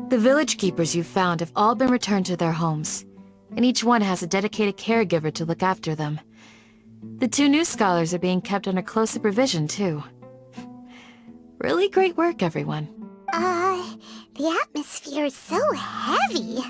Speaker 6: The village keepers you've found have all been returned to their homes, and each one has a dedicated caregiver to look after them. The 2 new scholars are being kept under close supervision, too. Really great work, everyone.
Speaker 1: The atmosphere is so heavy.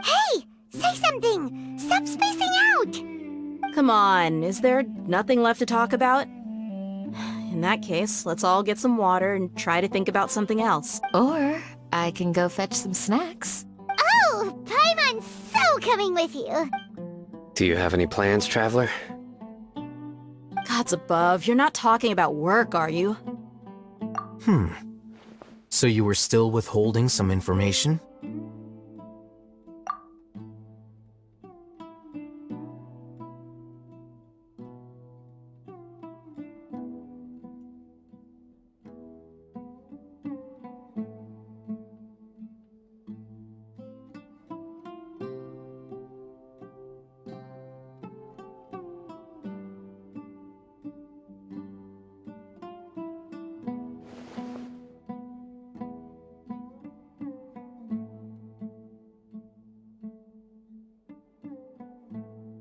Speaker 1: Hey! Say something! Stop spacing out!
Speaker 4: Come on, is there nothing left to talk about? In that case, let's all get some water and try to think about something else.
Speaker 6: Or I can go fetch some snacks.
Speaker 1: Oh, Paimon's so coming with you!
Speaker 2: Do you have any plans, Traveler?
Speaker 4: Gods above, you're not talking about work, are you?
Speaker 3: So you were still withholding some information?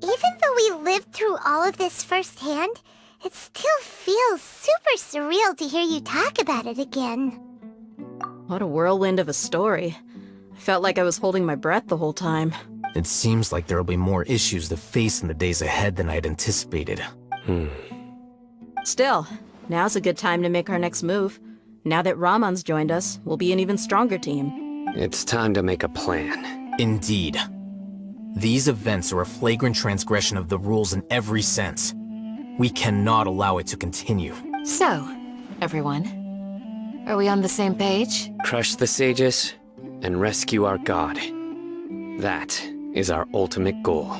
Speaker 1: Even though we lived through all of this firsthand, it still feels super surreal to hear you talk about it again.
Speaker 4: What a whirlwind of a story. I felt like I was holding my breath the whole time.
Speaker 3: It seems like there'll be more issues to face in the days ahead than I'd anticipated.
Speaker 4: Still, now's a good time to make our next move. Now that Ramon's joined us, we'll be an even stronger team.
Speaker 2: It's time to make a plan.
Speaker 3: Indeed. These events are a flagrant transgression of the rules in every sense. We cannot allow it to continue.
Speaker 6: So, everyone, are we on the same page?
Speaker 2: Crush the sages and rescue our god. That is our ultimate goal.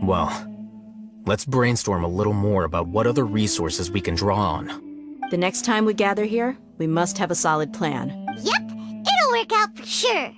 Speaker 3: Well, Let's brainstorm a little more about what other resources we can draw on.
Speaker 4: The next time we gather here, we must have a solid plan.
Speaker 1: Yep, it'll work out for sure.